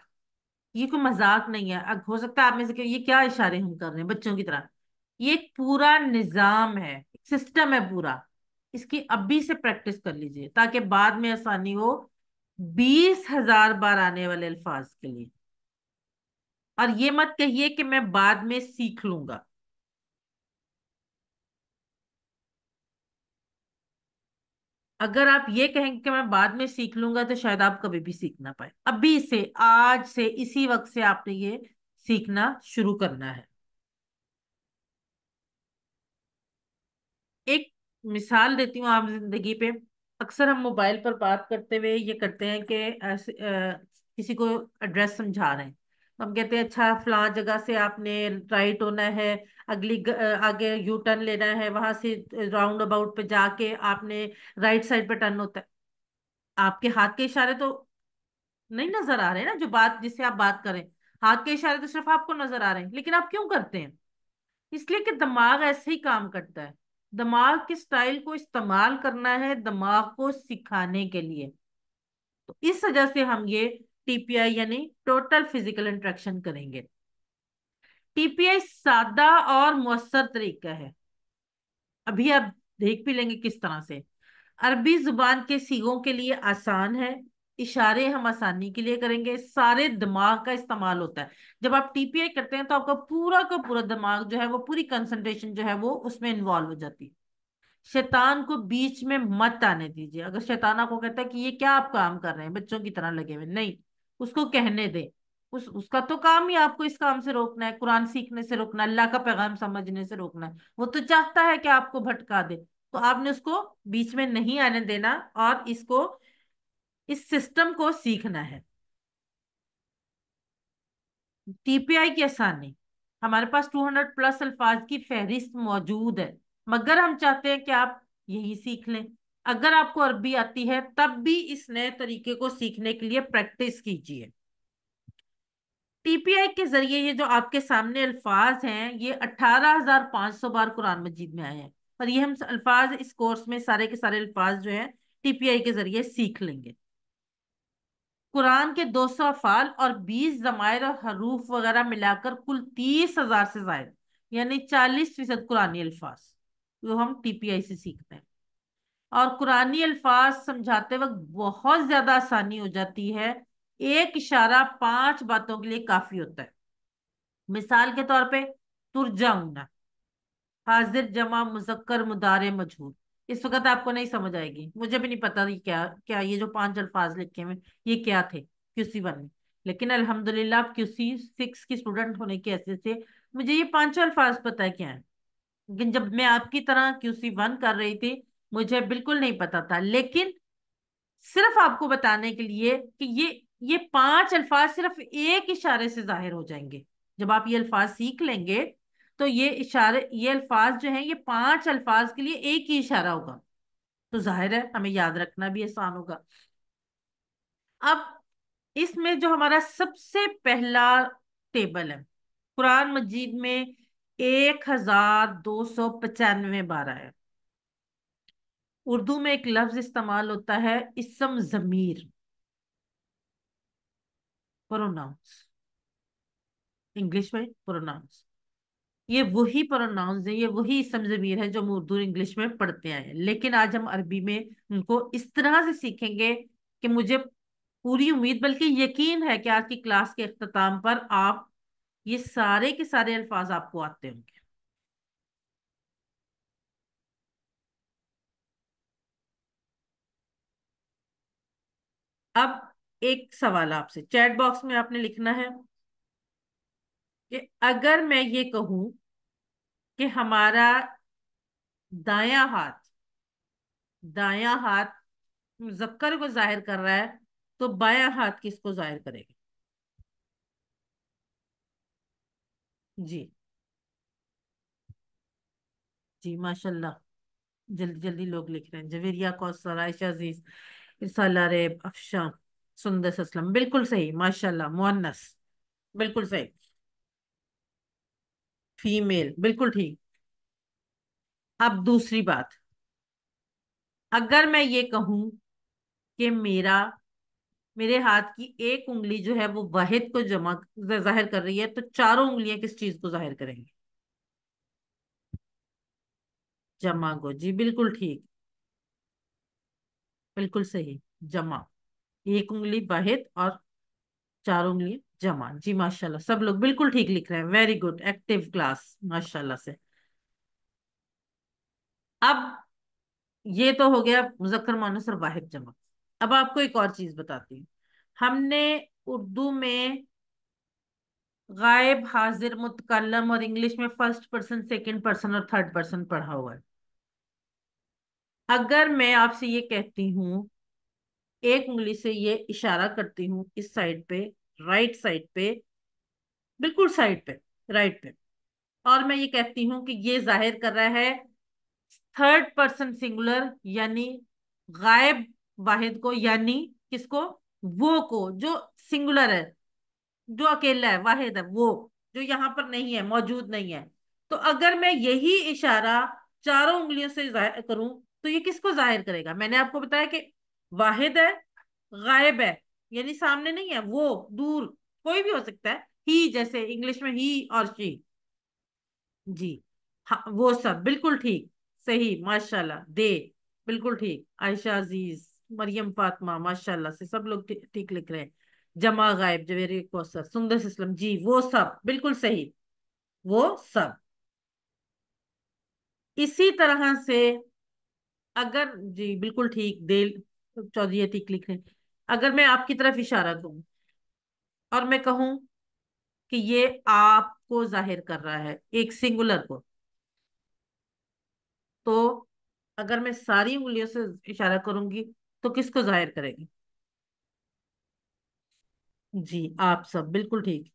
A: ये कोई मजाक नहीं है। अब हो सकता है आप में से कि ये क्या इशारे हम कर रहे हैं बच्चों की तरह। ये एक पूरा निजाम है, सिस्टम है पूरा। इसकी अभी से प्रैक्टिस कर लीजिए ताकि बाद में आसानी हो 20,000 बार आने वाले अल्फाज के लिए। और ये मत कहिए कि मैं बाद में सीख लूंगा। अगर आप ये कहेंगे कि मैं बाद में सीख लूंगा तो शायद आप कभी भी सीख ना पाए। अभी से, आज से, इसी वक्त से आपने ये सीखना शुरू करना है। एक मिसाल देती हूँ आप जिंदगी पे। अक्सर हम मोबाइल पर बात करते हुए ये करते हैं कि किसी को एड्रेस समझा रहे हैं, तो हम कहते हैं अच्छा फलां जगह से आपने राइट होना है, आगे यू टर्न लेना है, वहां से राउंड अबाउट पे जाके आपने राइट साइड पे टर्न होता है। आपके हाथ के इशारे तो नहीं नजर आ रहे ना, जो बात जिससे आप बात करें। हाथ के इशारे तो सिर्फ आपको नजर आ रहे हैं, लेकिन आप क्यों करते हैं? इसलिए कि दिमाग ऐसे ही काम करता है। दिमाग के स्टाइल को इस्तेमाल करना है दिमाग को सिखाने के लिए। तो इस वजह से हम ये टीपीआई यानी टोटल फिजिकल इंटरेक्शन करेंगे। टीपीआई सादा और मुअस्सर तरीका है। अभी आप देख भी लेंगे किस तरह से। अरबी जुबान के सीगों के लिए आसान है। इशारे हम आसानी के लिए करेंगे। सारे दिमाग का इस्तेमाल होता है। जब आप टीपीआई करते हैं तो आपका पूरा का पूरा दिमाग जो है वो, पूरी कंसंट्रेशन जो है वो उसमें इन्वॉल्व हो जाती है। शैतान को बीच में मत आने दीजिए। अगर शैतान आपको कहता है कि ये क्या आप काम कर रहे हैं, बच्चों की तरह लगे हुए, नहीं, उसको कहने दे। उसका तो काम ही आपको इस काम से रोकना है, कुरान सीखने से रोकना है, अल्लाह का पैगाम समझने से रोकना है। वो तो चाहता है कि आपको भटका दे। तो आपने उसको बीच में नहीं आने देना, और इसको, इस सिस्टम को सीखना है। टीपीआई की आसानी, हमारे पास 200 प्लस अल्फाज की फहरिस्त मौजूद है, मगर हम चाहते हैं कि आप यही सीख लें। अगर आपको अरबी आती है तब भी इस नए तरीके को सीखने के लिए प्रैक्टिस कीजिए। टीपीआई के जरिए ये जो आपके सामने अल्फाज हैं, ये 18,500 बार कुरान मजीद में आए हैं। और ये हम अल्फाज इस कोर्स में सारे के सारे अल्फाज जो हैं टीपीआई के जरिए सीख लेंगे। कुरान के 200 अफ़ाल और 20 जमायर और हरूफ वगैरह मिलाकर कुल 30,000 से ज्यादा, यानी 40% कुरानी अल्फाज जो हम टीपीआई से सीखते हैं। और कुरानी अल्फाज समझाते वक्त बहुत ज्यादा आसानी हो जाती है। एक इशारा 5 बातों के लिए काफी होता है। मिसाल के तौर पे, तुरजाऊना, हाजिर जमा मुजक्कर मुदारे मजहूर। इस वक्त आपको नहीं समझ आएगी, मुझे भी नहीं पता ये क्या क्या, ये जो 5 अल्फाज लिखे हुए ये क्या थे क्यूसी 1 में। लेकिन अल्हम्दुलिल्लाह आप क्यूसी 6 की स्टूडेंट होने की हैसियत से मुझे ये 5 अल्फाज पता है क्या है। लेकिन जब मैं आपकी तरह क्यूसी 1 कर रही थी मुझे बिल्कुल नहीं पता था। लेकिन सिर्फ आपको बताने के लिए कि ये 5 अल्फाज सिर्फ एक इशारे से जाहिर हो जाएंगे। जब आप ये अल्फाज सीख लेंगे तो ये अल्फाज जो हैं ये 5 अल्फाज के लिए एक ही इशारा होगा। तो जाहिर है हमें याद रखना भी आसान होगा। अब इसमें जो हमारा सबसे पहला टेबल है कुरान मजीद में, 1295 ہے. اردو میں ایک لفظ استعمال ہوتا ہے اسم ضمیر، پروناؤنس، انگلش میں پروناؤنس. یہ وہی پروناؤنس ہے، یہ وہی اسم ضمیر ہے جو ہم اردو انگلش میں پڑھتے آئے ہیں، لیکن آج ہم عربی میں ان کو اس طرح سے سیکھیں گے کہ مجھے پوری امید بلکہ یقین ہے کہ آج کی کلاس کے اختتام پر آپ یہ سارے کے سارے الفاظ آپ کو آتے ہوں گے. اب ایک سوال آپ سے چیٹ باکس میں آپ نے لکھنا ہے کہ اگر میں یہ کہوں کہ ہمارا دایاں ہاتھ، دایاں ہاتھ مذکر کو ظاہر کر رہا ہے تو بایاں ہاتھ کس کو ظاہر کرے گا؟ جی جی ماشاء اللہ، جلدی جلدی لوگ لکھ رہے ہیں. جویریہ، کوثر، عائشہ عزیز، رسالہ ریب، افشاں، سندس اسلم، بالکل صحیح ماشاء اللہ. مؤنث، بالکل صحیح. فیمیل، بالکل ٹھیک. اب دوسری بات، اگر میں یہ کہوں کہ میرے ہاتھ کی ایک انگلی جو ہے وہ واحد کو جمع ظاہر کر رہی ہے تو چاروں انگلیاں کس چیز کو ظاہر کریں گی؟ جمع کو، جی بالکل ٹھیک، بالکل صحیح. جمع، ایک انگلی واحد اور چار انگلی جمع. جی ماشاء اللہ، سب لوگ بالکل ٹھیک لکھ رہے ہیں. ویری گڈ، ایکٹیو کلاس ماشاء اللہ سے. اب یہ تو ہو گیا مذکر مؤنث اور واحد جمع. اب آپ کو ایک اور چیز بتاتی ہوں. ہم نے اردو میں غائب، حاضر، متکلم اور انگلش میں فرسٹ پرسن، سیکنڈ پرسن اور تھرڈ پرسن پڑھا ہوا ہے. اگر میں آپ سے یہ کہتی ہوں، ایک انگلی سے یہ اشارہ کرتی ہوں اس سائڈ پہ، رائٹ سائڈ پہ، بالکل سائڈ پہ، رائٹ پہ، اور میں یہ کہتی ہوں کہ یہ ظاہر کر رہا ہے تھرڈ پرسن سنگولر، یعنی غائب واحد کو، یعنی کس کو؟ وہ کو جو سنگولر ہے، جو اکیلا ہے، واحد ہے، وہ جو یہاں پر نہیں ہے، موجود نہیں ہے. تو اگر میں یہی اشارہ چاروں انگلیوں سے ظاہر کروں تو یہ کس کو ظاہر کرے گا؟ میں نے آپ کو بتایا کہ واحد ہے، غائب ہے، یعنی سامنے نہیں ہے، وہ دور کوئی بھی ہو سکتا ہے. ہی، جیسے انگلش میں ہی اور شی. جی ہاں، وہ سب بالکل ٹھیک، صحیح ماشاء اللہ. دے، بالکل ٹھیک. عائشہ عزیز، مریم فاطمہ، ماشاء اللہ سے سب لوگ ٹھیک لکھ رہے ہیں. جمع، غائب، جویری، کوثر، سندس اسلم، جی وہ سب بالکل صحیح، وہ سب. اسی طرح سے اگر، جی بالکل ٹھیک، دل چودھری عتیق لکھ رہے ہیں. اگر میں آپ کی طرف اشارہ کروں اور میں کہوں کہ یہ آپ کو ظاہر کر رہا ہے، ایک سنگولر کو، تو اگر میں ساری انگلیوں سے اشارہ کروں گی تو کس کو ظاہر کرے گی؟ جی آپ سب بالکل ٹھیک،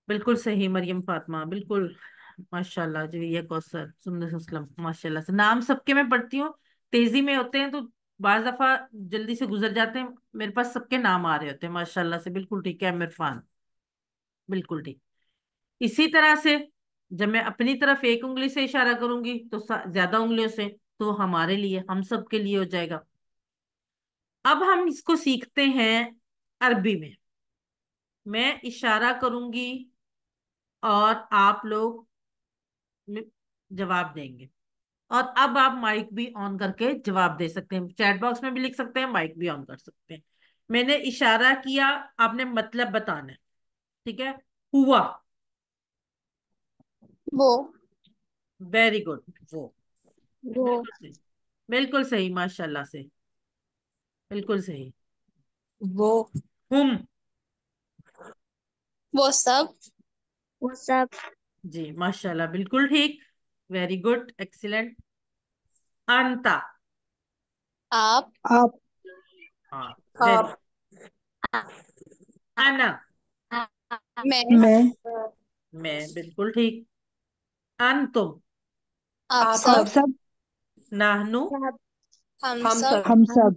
A: بالکل صحیح. مریم فاطمہ، بالکل ماشاء اللہ. جو یہ کوثر، سندس اسلم، ماشاء اللہ سے نام سب کے میں پڑھتی ہوں، تیزی میں ہوتے ہیں تو بعض دفعہ جلدی سے گزر جاتے ہیں. میرے پاس سب کے نام آ رہے ہوتے ہیں ماشاء اللہ سے. بالکل ٹھیک ہے. عرفان، بالکل ٹھیک. اسی طرح سے جب میں اپنی طرف ایک انگلی سے اشارہ کروں گی تو زیادہ انگلیوں سے تو ہمارے لیے، ہم سب کے لیے ہو جائے گا. اب ہم اس کو سیکھتے ہیں عربی میں. میں اشارہ کروں گی اور آپ لوگ جواب دیں گے. اور اب آپ مائک بھی آن کر کے جواب دے سکتے ہیں، چیٹ باکس میں بھی لکھ سکتے ہیں، مائک بھی آن کر سکتے ہیں. میں نے اشارہ کیا، آپ نے مطلب بتانا ہے. ٹھیک ہے؟ ہوا،
B: وہ
A: ویری گڈ. وہ،
B: وہ
A: بالکل صحیح، بالکل صحیح ماشاء اللہ سے، بالکل صحیح.
B: وہ
A: ہم،
B: وہ سب وہ سب
A: جی ماشاء اللہ بالکل ٹھیک، ویری گڈ، ایکسیلنٹ. انتا،
B: آپ
A: ہاں، ویری.
B: آپ
A: انا،
B: میں
A: میں، بالکل ٹھیک. انتم،
B: آپ
C: آپ
B: سب
C: سب،
A: نحنو،
B: ہم
C: ہم
B: سب
C: سب،
B: ہم سب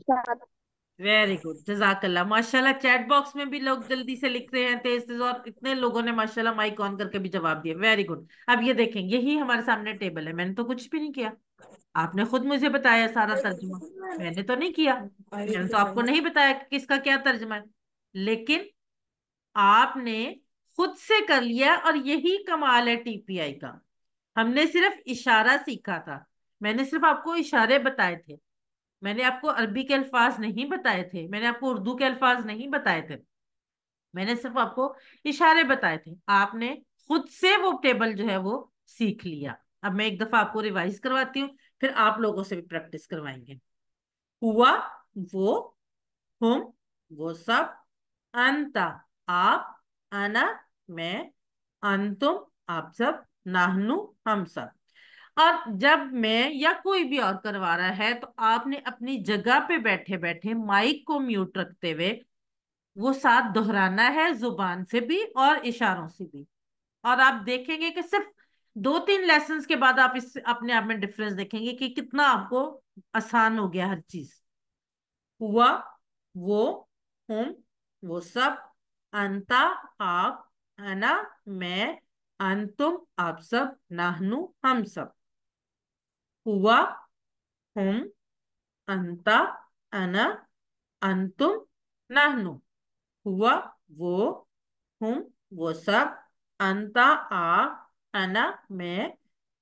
A: वेरी गुड, जजाक अल्लाह। माशाल्लाह चैट बॉक्स में भी लोग जल्दी से लिख रहे हैं, तेज तेज, और इतने लोगों ने माशाल्लाह माइक ऑन करके भी जवाब दिए। Very good. अब ये देखें, यही हमारे सामने टेबल है, मैंने तो कुछ भी नहीं किया। आपने खुद मुझे बताया सारा तर्जुमा, मैंने तो नहीं किया। मैंने तो आपको नहीं बताया कि किसका क्या तर्जुमा है, लेकिन आपने खुद से कर लिया, और यही कमाल है टीपीआई का। हमने सिर्फ इशारा सीखा था, मैंने सिर्फ आपको इशारे बताए थे, मैंने आपको अरबी के अल्फाज नहीं बताए थे, मैंने आपको उर्दू के अल्फाज नहीं बताए थे, मैंने सिर्फ आपको इशारे बताए थे। आपने खुद से वो टेबल जो है वो सीख लिया। अब मैं एक दफा आपको रिवाइज करवाती हूँ, फिर आप लोगों से भी प्रैक्टिस करवाएंगे। हुआ, वो, हुम, वो सब, अंता, आप, अना, मैं, अंतुम, आप सब, नाहनु, हम सब। और जब मैं या कोई भी और करवा रहा है, तो आपने अपनी जगह पे बैठे बैठे माइक को म्यूट रखते हुए वो साथ दोहराना है, जुबान से भी और इशारों से भी। और आप देखेंगे कि सिर्फ 2-3 लेसन्स के बाद आप इस अपने आप में डिफरेंस देखेंगे कि कितना आपको आसान हो गया हर चीज। हुआ, वो, हम, वो सब, अंता, आप, अना, मैं, अंतुम, आप सब, नाहनु, हम सब। हुआ, हम, अंता, अना, अंतुम, नाहनु। हुआ, वो, हम, वो सब, अंता, आप, अना, मैं,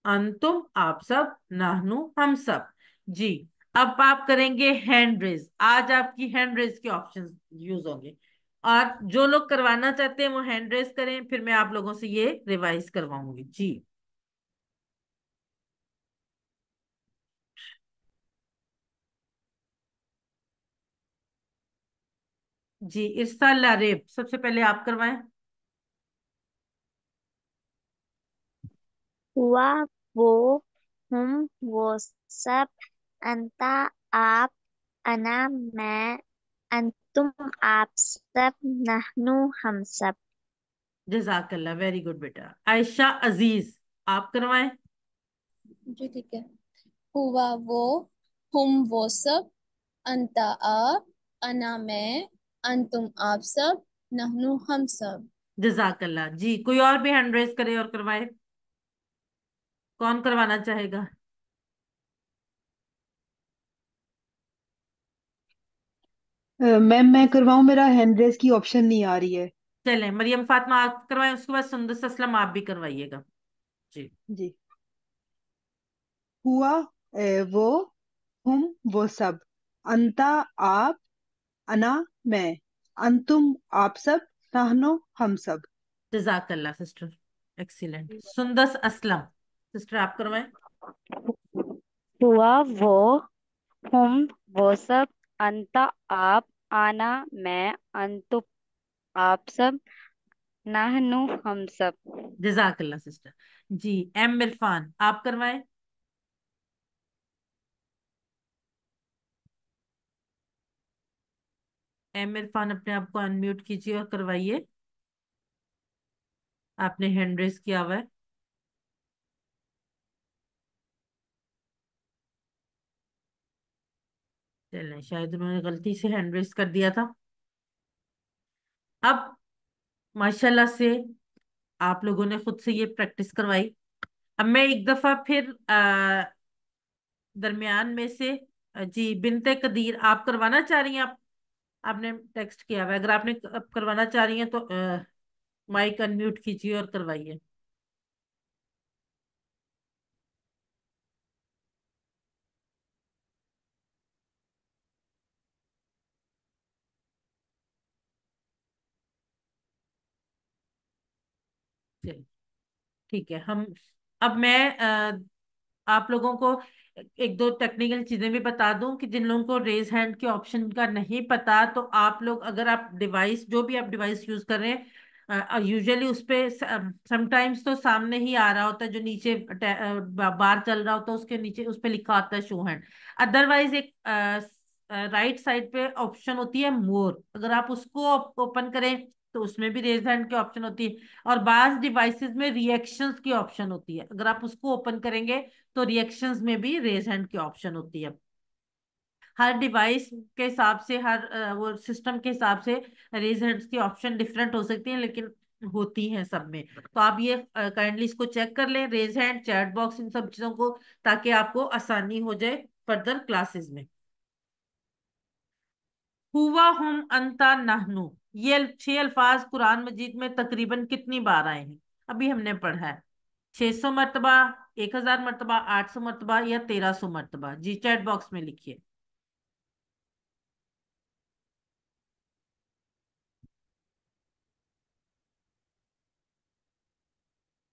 A: अंतुम, आप सब, नाहनु, हम सब। जी। अब आप करेंगे हैंड रेज। आज आपकी हैंड रेज के ऑप्शंस यूज होंगे, और जो लोग करवाना चाहते हैं वो हैंड रेज करें, फिर मैं आप लोगों से ये रिवाइज करवाऊंगी। जी। जी, इरसा लारेब, सबसे पहले आप करवाएं।
B: हुआ, वो, हम, वो सब, अंता, आप, अना, मैं, अंतुम, आप सब, नहनु, हम सब।
A: जजाकल्ला, वेरी गुड बेटा। आयशा अजीज, आप करवाएं।
C: जी ठीक है। हुआ वो, हम वो सब, अंता आप, अना मैं, अंतुम आप सब, नहनु हम सब।
A: जजाकल्ला। जी, कोई और भी हैंड रेज करे और करवाए। कौन करवाना चाहेगा?
D: मैम मैं करवाऊँ, मेरा हैंड रेस की ऑप्शन नहीं आ रही है।
A: चलें, मरियम फातिमा आप करवाएं, उसके बाद सुंदर असलम आप भी करवाइएगा। जी।
D: जी। हुआ, वो, हम, वो सब, अंता, आप, अना, मैं, अंतुम, आप सब, नाहनो, हम सब।
A: जजाकल्ला सिस्टर, एक्सीलेंट। सुंदर असलम सिस्टर, आप करवाएं।
E: हुआ, वो, हम, वो सब, अंता, आप, आना, मैं, अंतु, आप सब, नाहनु, हम सब।
A: जजाकल्ला सिस्टर। जी। एम इरफान, आप करवाएं। एम इरफान, अपने आप को अनम्यूट कीजिए और करवाइए, आपने हैंड रेज किया हुआ है। चलें, शायद उन्होंने गलती से हैंड रेज कर दिया था। अब माशाल्लाह से आप लोगों ने खुद से ये प्रैक्टिस करवाई। अब मैं एक दफा फिर दरमियान में से जी, बिनते कदीर, आप करवाना चाह रही हैं? आप, आपने टेक्स्ट किया हुआ है, अगर आपने करवाना चाह रही हैं तो माइक अनम्यूट कीजिए और करवाइए। चलिए, ठीक है। हम, अब मैं आप लोगों को एक दो टेक्निकल चीजें भी बता दूं कि जिन लोगों को रेज हैंड के ऑप्शन का नहीं पता, तो आप लोग, अगर आप डिवाइस, जो भी आप डिवाइस यूज कर रहे हैं, यूजुअली उस पे समटाइम्स तो सामने ही आ रहा होता है, जो नीचे बार चल रहा होता है उसके नीचे उस पे लिखा होता है शो हैंड। अदरवाइज एक राइट साइड पे ऑप्शन होती है मोर, अगर आप उसको ओपन करें तो उसमें भी रेज हैंड की ऑप्शन होती है। और बाज डिवाइसेस में रिएक्शंस की ऑप्शन होती है, अगर आप उसको ओपन करेंगे तो रिएक्शंस में भी रेज हैंड की ऑप्शन होती है। ہر ڈیوائس کے حساب سے، ہر وہ سسٹم کے حساب سے ریز ہینڈس کی آپشن ڈفرینٹ ہو سکتی ہیں، لیکن ہوتی ہیں سب میں. تو آپ یہ کائنڈلی اس کو چیک کر لیں، ریز ہینڈ، چیٹ باکس، ان سب چیزوں کو، تاکہ آپ کو آسانی ہو جائے فردر کلاسز میں. ہوا، ہم، انتا، نہنو، یہ 6 الفاظ قرآن مجید میں تقریباً کتنی بار آئے ہیں؟ ابھی ہم نے پڑھا ہے 600 مرتبہ، 1000 مرتبہ، 800 مرتبہ، یا 1300 مرتبہ. جی چیٹ باکس میں لکھیے.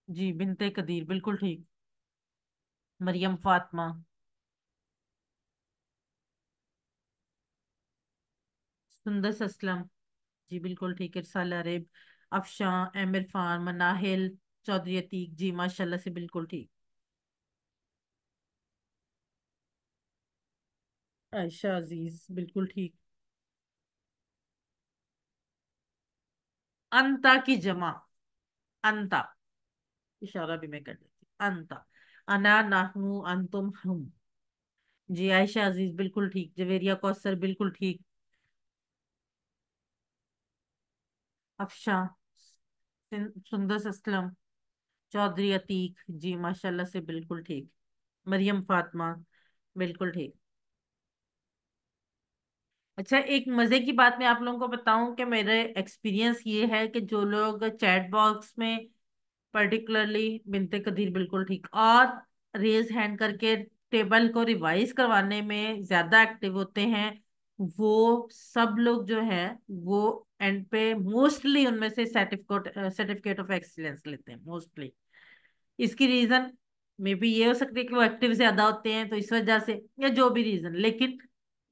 A: جی بنتے قدیر بالکل ٹھیک. مریم فاطمہ. سندس اسلم. جی بالکل ٹھیک. ارسال عریب. افشاں، عامر فان، مناہل، چودھری عتیق. جی ماشاء اللہ سے بالکل ٹھیک. عائشہ عزیز بالکل ٹھیک. انتا کی جمع. انتا اشارہ بھی میں کر دیتی. انتا، انا، نحنو، انتم، ہم. جی عائشہ عزیز بالکل ٹھیک. جویریہ کوثر بالکل ٹھیک. افشاں، سندس اسلم، چودھری عتیق. جی ماشاء اللہ سے بالکل ٹھیک. مریم فاطمہ بالکل ٹھیک. اچھا ایک مزے کی بات میں آپ لوگوں کو بتاؤں کہ میرے ایکسپیرینس یہ ہے کہ جو لوگ چیٹ باکس میں پرٹیکولرلی بنتے قدیر بالکل ٹھیک اور ریز ہینڈ کر کے ٹیبل کو ریوائز کروانے میں زیادہ ایکٹیو ہوتے ہیں، وہ سب لوگ جو ہے وہ اینڈ پہ موسٹلی ان میں سے سرٹیفکیٹ آف ایکسیلنس لیتے ہیں موسٹلی. اس کی ریزن میں بھی یہ ہو سکتی ہے کہ وہ ایکٹیو زیادہ ہوتے ہیں تو اس وجہ سے، یا جو بھی ریزن، لیکن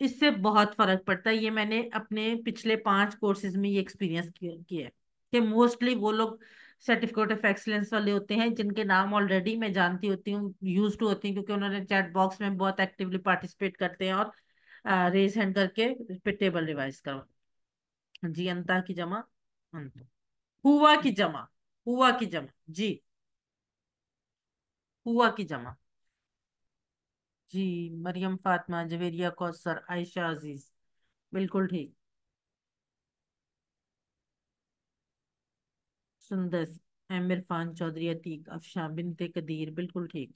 A: اس سے بہت فرق پڑتا ہے. یہ میں نے اپنے پچھلے 5 کورسز میں یہ ایکسپیرینس کیا ہے کہ موسٹلی وہ لوگ سرٹیفکیٹ آف ایکسلنس والے ہوتے ہیں جن کے نام آلریڈی میں جانتی ہوتی ہوں، یوز ٹو ہوتی ہوں، کیونکہ انہوں نے چیٹ باکس میں بہت ایکٹیولی پارٹیسپیٹ کرتے ہیں اور ریز ہینڈ کر کے ٹیبل ریوائز کروا. جی انتا کی جمع انتم. ہوا کی جمع. ہوا کی جمع. جی ہوا کی جمع. جی مریم فاطمہ، جویریہ کوثر، عائشہ عزیز بالکل ٹھیک. سندس، عامر فان، چودھری عتیق، افشاں، بنتے قدیر بالکل ٹھیک.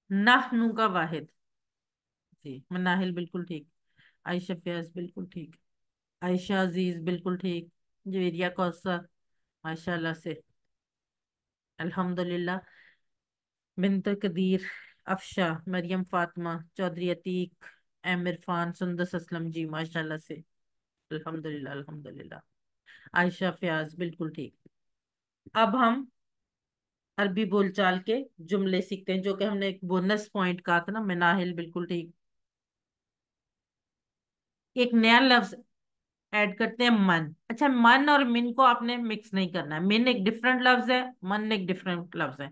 A: نحنو کا واحد. جی مناہل بالکل ٹھیک. عائشہ فیاض بالکل ٹھیک. عائشہ عزیز بالکل ٹھیک. جویریہ کوثر ماشاء اللہ سے الحمدللہ. بنت قدیر، افشا، مریم فاطمہ، چودھری عتیق، عامر فان، سندس اسلم. جی ماشاء اللہ سے الحمدللہ الحمدللہ. عائشہ فیاض بالکل ٹھیک. اب ہم عربی بول چال کے جملے سیکھتے ہیں، جو کہ ہم نے ایک بونس پوائنٹ کہا تھا نا. مناہل بالکل ٹھیک. ایک نیا لفظ ایڈ کرتے ہیں، من. اچھا من اور من کو آپ نے مکس نہیں کرنا ہے. من ایک ڈفرنٹ لفظ ہے، من ایک ڈفرنٹ لفظ ہے.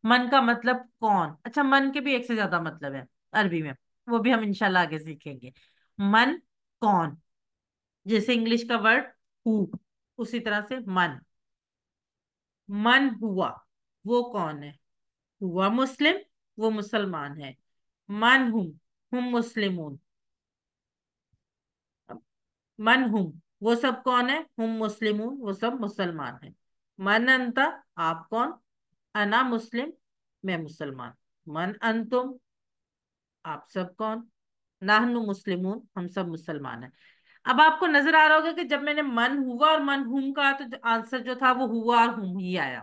A: من کا مطلب کون. اچھا من کے بھی ایک سے زیادہ مطلب ہے عربی میں، وہ بھی ہم انشاءاللہ آگے سیکھیں گے. من کون، جیسے انگلش کا ورڈ ہو، اسی طرح سے من. من ہوا، وہ کون ہے. ہوا مسلم، وہ مسلمان ہے. من ہم مسلمون. من ہم وہ سب کون ہے، ہم مسلمون وہ سب مسلمان ہیں. من انتا آپ کون، انا مسلم میں مسلمان. من انتم آپ سب کون، نحن مسلمون ہم سب مسلمان ہیں. اب آپ کو نظر آ رہا ہوگا کہ جب میں نے من ہوا اور من ہم کہا تو آنسر جو تھا وہ ہوا اور ہم ہی آیا،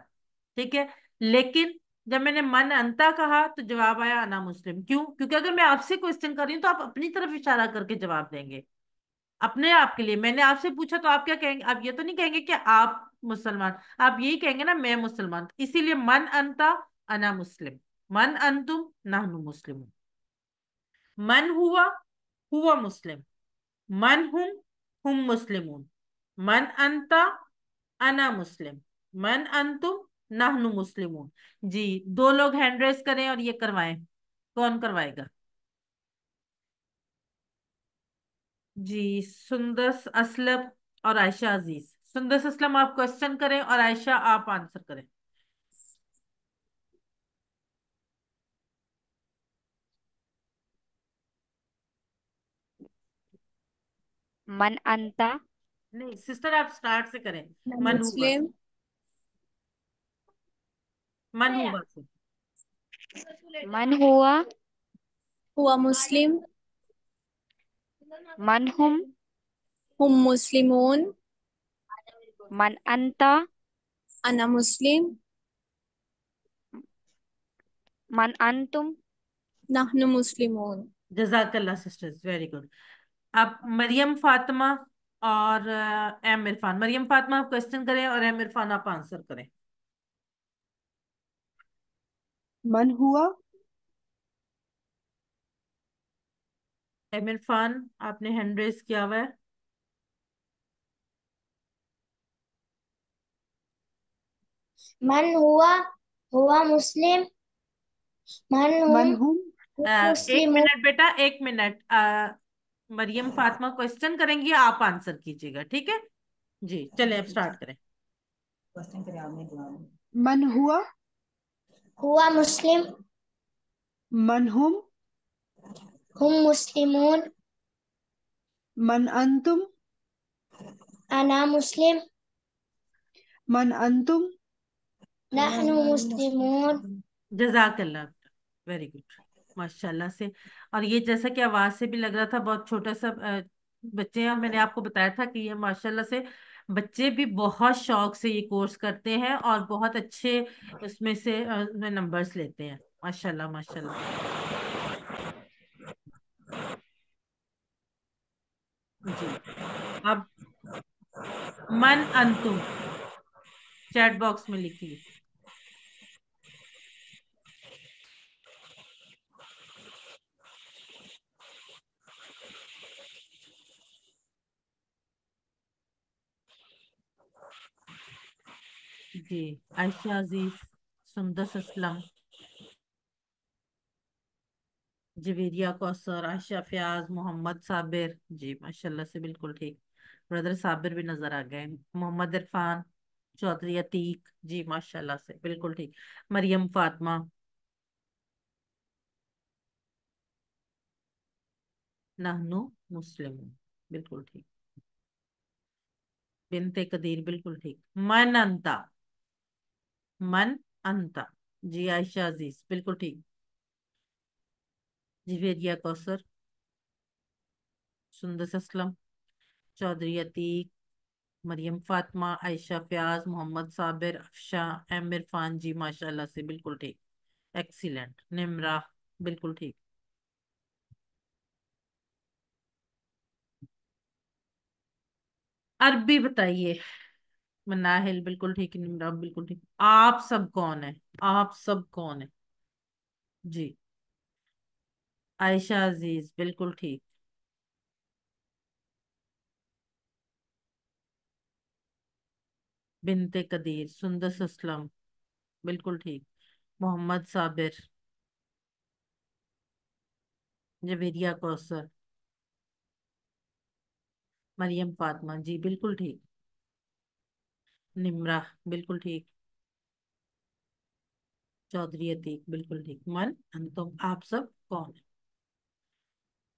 A: ٹھیک ہے. لیکن جب میں نے من انتا کہا تو جواب آیا انا مسلم. کیوں؟ کیونکہ اگر میں آپ سے کوشچن کر رہی ہوں تو آپ اپنی طرف اشارہ کر کے جواب دیں گے اپنے آپ کے لیے. میں نے آپ سے پوچھا تو آپ کیا کہیں گے؟ آپ یہ تو نہیں کہیں گے کہ آپ مسلمان، آپ یہی کہیں گے نا میں مسلمان. اسی لیے من انتا انا مسلم، من انتم نحن مسلم. من ہوا ہوا مسلم، من ہم مسلمون. من انتا انا مسلم، من انتم نحن مسلمون. جی 2 لوگ ہینڈ ریس کریں اور یہ کروائیں. کون کروائے گا؟ جی سندس اسلم اور عائشہ عزیز. سندس اسلم آپ کوشچن کریں اور عائشہ آپ آنسر کریں.
E: मन अंता।
A: नहीं सिस्टर, आप स्टार्ट से करें।
C: मैं
A: मन हुआ से।
C: मुस्लिम।
A: मन हुआ से।
E: मन हुआ।
C: हुआ मुस्लिम।
E: मन हुम।
C: हम मुस्लिमून।
E: मन अंता।
C: अना मुस्लिम।
E: मन अंतुम।
C: नहनु मुस्लिमून।
A: जजाकल्ला सिस्टर्स, वेरी गुड। अब मरियम फातिमा और एम इरफान। मरियम फातिमा आप क्वेश्चन करें और एम इरफान आप आंसर करें।
D: मन हुआ।
A: एम इरफान, आपने हैंड रेज किया हुआ है।
B: मन हुआ मुस्लिम। मन
D: मन हूँ।
A: एक
B: मुस्लिम।
A: मिनट बेटा, एक मिनट। मरियम फातिमा क्वेश्चन करेंगी, आप आंसर कीजिएगा, ठीक है जी। चलिए अब स्टार्ट करें।
D: मन हुआ।
B: हुआ मुस्लिम।
D: मन हुम।
B: हम मुस्लिमून।
D: मन अंतुम।
B: अना मुस्लिम।
D: मन अंतुम।
B: नहनु मुस्लिमून।
A: जजाकल्ला, वेरी गुड, माशाल्लाह से। और ये जैसा कि आवाज से भी लग रहा था बहुत छोटा सा बच्चे हैं, और मैंने आपको बताया था कि ये माशाल्लाह से बच्चे भी बहुत शौक से ये कोर्स करते हैं और बहुत अच्छे उसमें से नंबर्स लेते हैं। माशाल्लाह माशाल्लाह। जी। अब मन अंतुम चैट बॉक्स में लिखिए। जी। आयशा अजीज, सुंदस असलम, जवेरिया कौसर, आयशा फयाज, मोहम्मद साबिर। जी माशाल्लाह से बिल्कुल ठीक। ब्रदर साबिर भी नजर आ गए। मोहम्मद इरफान, चौधरी अतीक। जी माशाल्लाह से बिल्कुल ठीक। मरियम फातिमा, नहनु मुस्लिम, बिल्कुल ठीक। बिनते कदीर, बिल्कुल ठीक। मन अंता, मन अंता। जी आयशा अजीज, बिल्कुल ठीक। जवेरिया कौसर, सुंदस असलम, चौधरी अतीक, मरियम फातिमा, आयशा फयाज, मोहम्मद साबिर, अफशा, एम इरफान। जी माशाल्लाह से बिल्कुल ठीक। एक्सीलेंट। निमरा, बिल्कुल ठीक। अरबी बताइए। मनाहिल, बिल्कुल ठीक। निमरा, बिल्कुल ठीक। आप सब कौन है? आप सब कौन है? जी। आयशा अजीज, बिल्कुल ठीक। बिनते कदीर, सुंदस असलम, बिल्कुल ठीक। मोहम्मद साबिर, जवेरिया कौसर, मरियम फातिमा। जी बिल्कुल ठीक। निमरा, बिल्कुल ठीक। चौधरी अतीक, बिल्कुल ठीक। मन अंतुम, आप सब कौन है?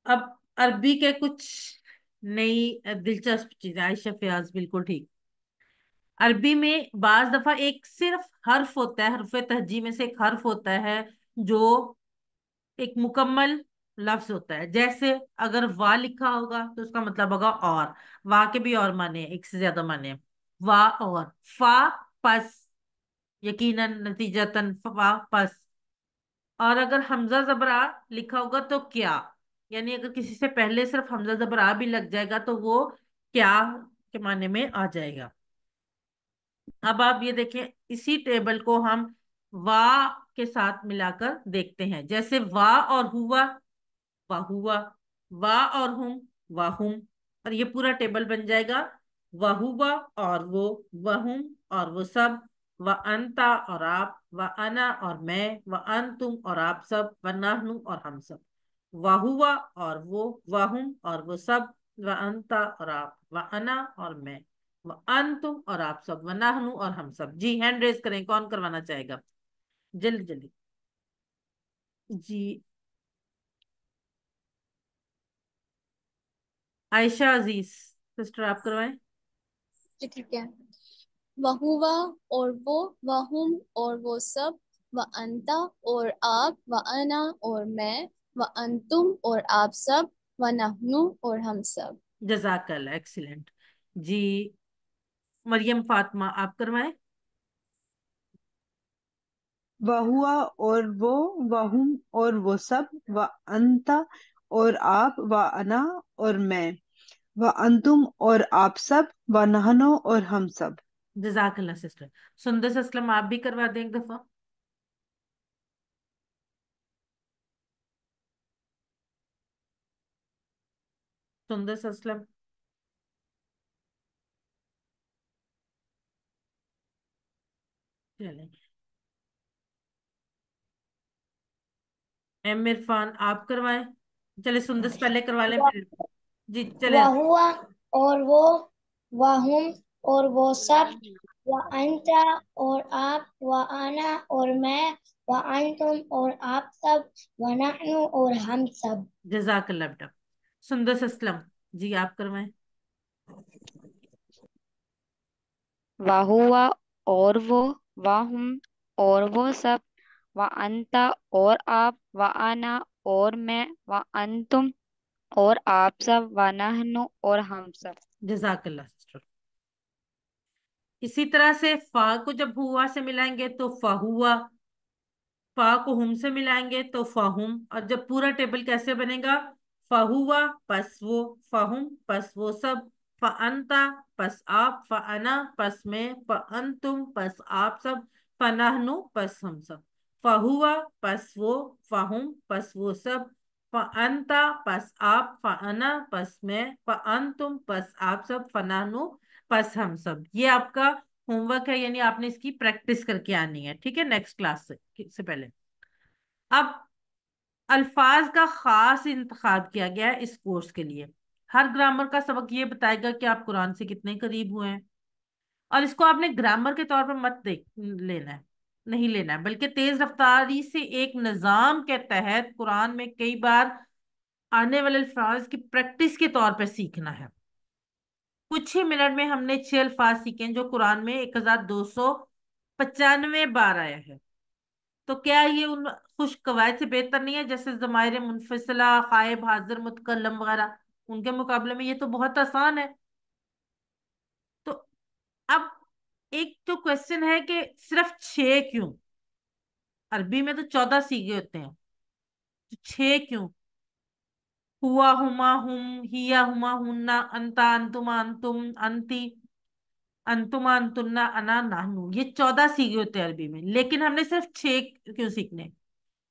A: अब अरबी के कुछ नई दिलचस्प चीजें। आयशा फयाज, बिल्कुल ठीक। अरबी में बाज दफा एक सिर्फ हर्फ होता है, हर्फ तहजी में से एक हर्फ होता है जो एक मुकम्मल लफ्ज होता है। जैसे अगर वाह लिखा होगा तो उसका मतलब होगा और। वाह के भी और माने हैं, एक से ज्यादा माने हैं। वाह और फा, पस, यकीनन, नतीजतन, फा पस। और अगर हमजा जबरा लिखा होगा तो क्या, यानी अगर किसी से पहले सिर्फ हमजा जबरा भी लग जाएगा तो वो क्या के माने में आ जाएगा। अब आप ये देखें, इसी टेबल को हम वाह के साथ मिलाकर देखते हैं। जैसे वाह और हुआ, वाहुआ। वाह और हुम, वाहुम। और ये पूरा टेबल बन जाएगा। वाहुवा और वो, वहुम और वो सब, व अंता और आप, व अना और मैं, व अंतुम और आप सब, व नहनु और हम सब। वाहुवा और वो, वाहुम और वो सब, व अंता और आप, व अना और मैं, व अंतुम और आप सब, व नहनु और हम सब। जी हैंड रेज करें, कौन करवाना चाहेगा? जल्दी जल्दी। जी। عائشہ عزیز سسٹر آپ کروائیں.
C: جی ٹھیک ہے. وہوا اور وہ، وہم اور وہ سب، وانتا اور آپ، وانا اور میں، وانتم اور آپ سب، ونحنو اور ہم سب.
A: جزاک اللہ، ایکسیلنٹ. جی مریم فاطمہ آپ کروائیں.
D: وہوا اور وہ، وہم اور وہ سب، وانتا اور آپ، وانا اور میں، وانتم اور آپ سب، ونحنو اور ہم سب.
A: جزاک اللہ سسٹر. سندس اسلم آپ بھی کروا دیں ایک دفعہ. سندس اسلم. چلیں. ایم عرفان آپ کروائیں. چلے سندس پہلے کروا لیں پھر. جی چلے.
B: وہوا اور وہ، وہم اور وہ سب، وانتا اور آپ، وانا اور میں، وانتم اور آپ سب، ونحنو اور ہم سب.
A: جزاک اللہ بیٹا. سندس اسلم جی آپ کروائیں.
E: واہوا اور وہ، واہم اور وہ سب، وانتا اور آپ، وانا اور میں، وانتم اور آپ سب، ونحنو اور ہم سب.
A: جزاک اللہ سسٹر. اسی طرح سے فا کو جب ہوا سے ملائیں گے تو فا ہوا، فا کو ہم سے ملائیں گے تو فاہم. اور جب پورا ٹیبل کیسے بنے گا؟ فہوا پس وہ، فہم پس وہ سب، فانتا پس آپ، فانا پس میں، فانتم پس آپ سب، فنحنو پس ہم سب. فہوا پس وہ، فہم پس وہ سب، فانتا پس آپ، فانا پس میں، فانتم پس آپ سب، فنحنو پس ہم سب. یہ آپ کا ہوم ورک ہے، یعنی آپ نے اس کی پریکٹس کر کے آنی ہے. ٹھیک ہے، نیکسٹ کلاس سے پہلے. اب الفاظ کا خاص انتخاب کیا گیا ہے اس کورس کے لیے. ہر گرامر کا سبق یہ بتائے گا کہ آپ قرآن سے کتنے قریب ہوئے ہیں. اور اس کو آپ نے گرامر کے طور پر مت لینا ہے، نہیں لینا ہے، بلکہ تیز رفتاری سے ایک نظام کے تحت قرآن میں کئی بار آنے والے الفاظ کی پریکٹس کے طور پر سیکھنا ہے. کچھ ہی منٹ میں ہم نے 6 الفاظ سیکھے جو قرآن میں 1295 بار آیا ہے. تو کیا یہ ان خوش قواعد سے بہتر نہیں ہے، جیسے ضمائر منفصلہ، غائب، حاضر، متکلم وغیرہ؟ ان کے مقابلے میں یہ تو بہت آسان ہے. تو اب ایک تو کوشچن ہے کہ صرف 6 کیوں؟ عربی میں تو 14 سیغے ہوتے ہیں، تو 6 کیوں؟ ہوا، ہما، ہم، ہیا، ہما، ہننا، انتا، انتما، انتم، انتی، انتما، انتنا، انا، نحنو. یہ 14 سیغے ہوتے ہیں عربی میں، لیکن ہم نے صرف 6 کیوں سیکھنے؟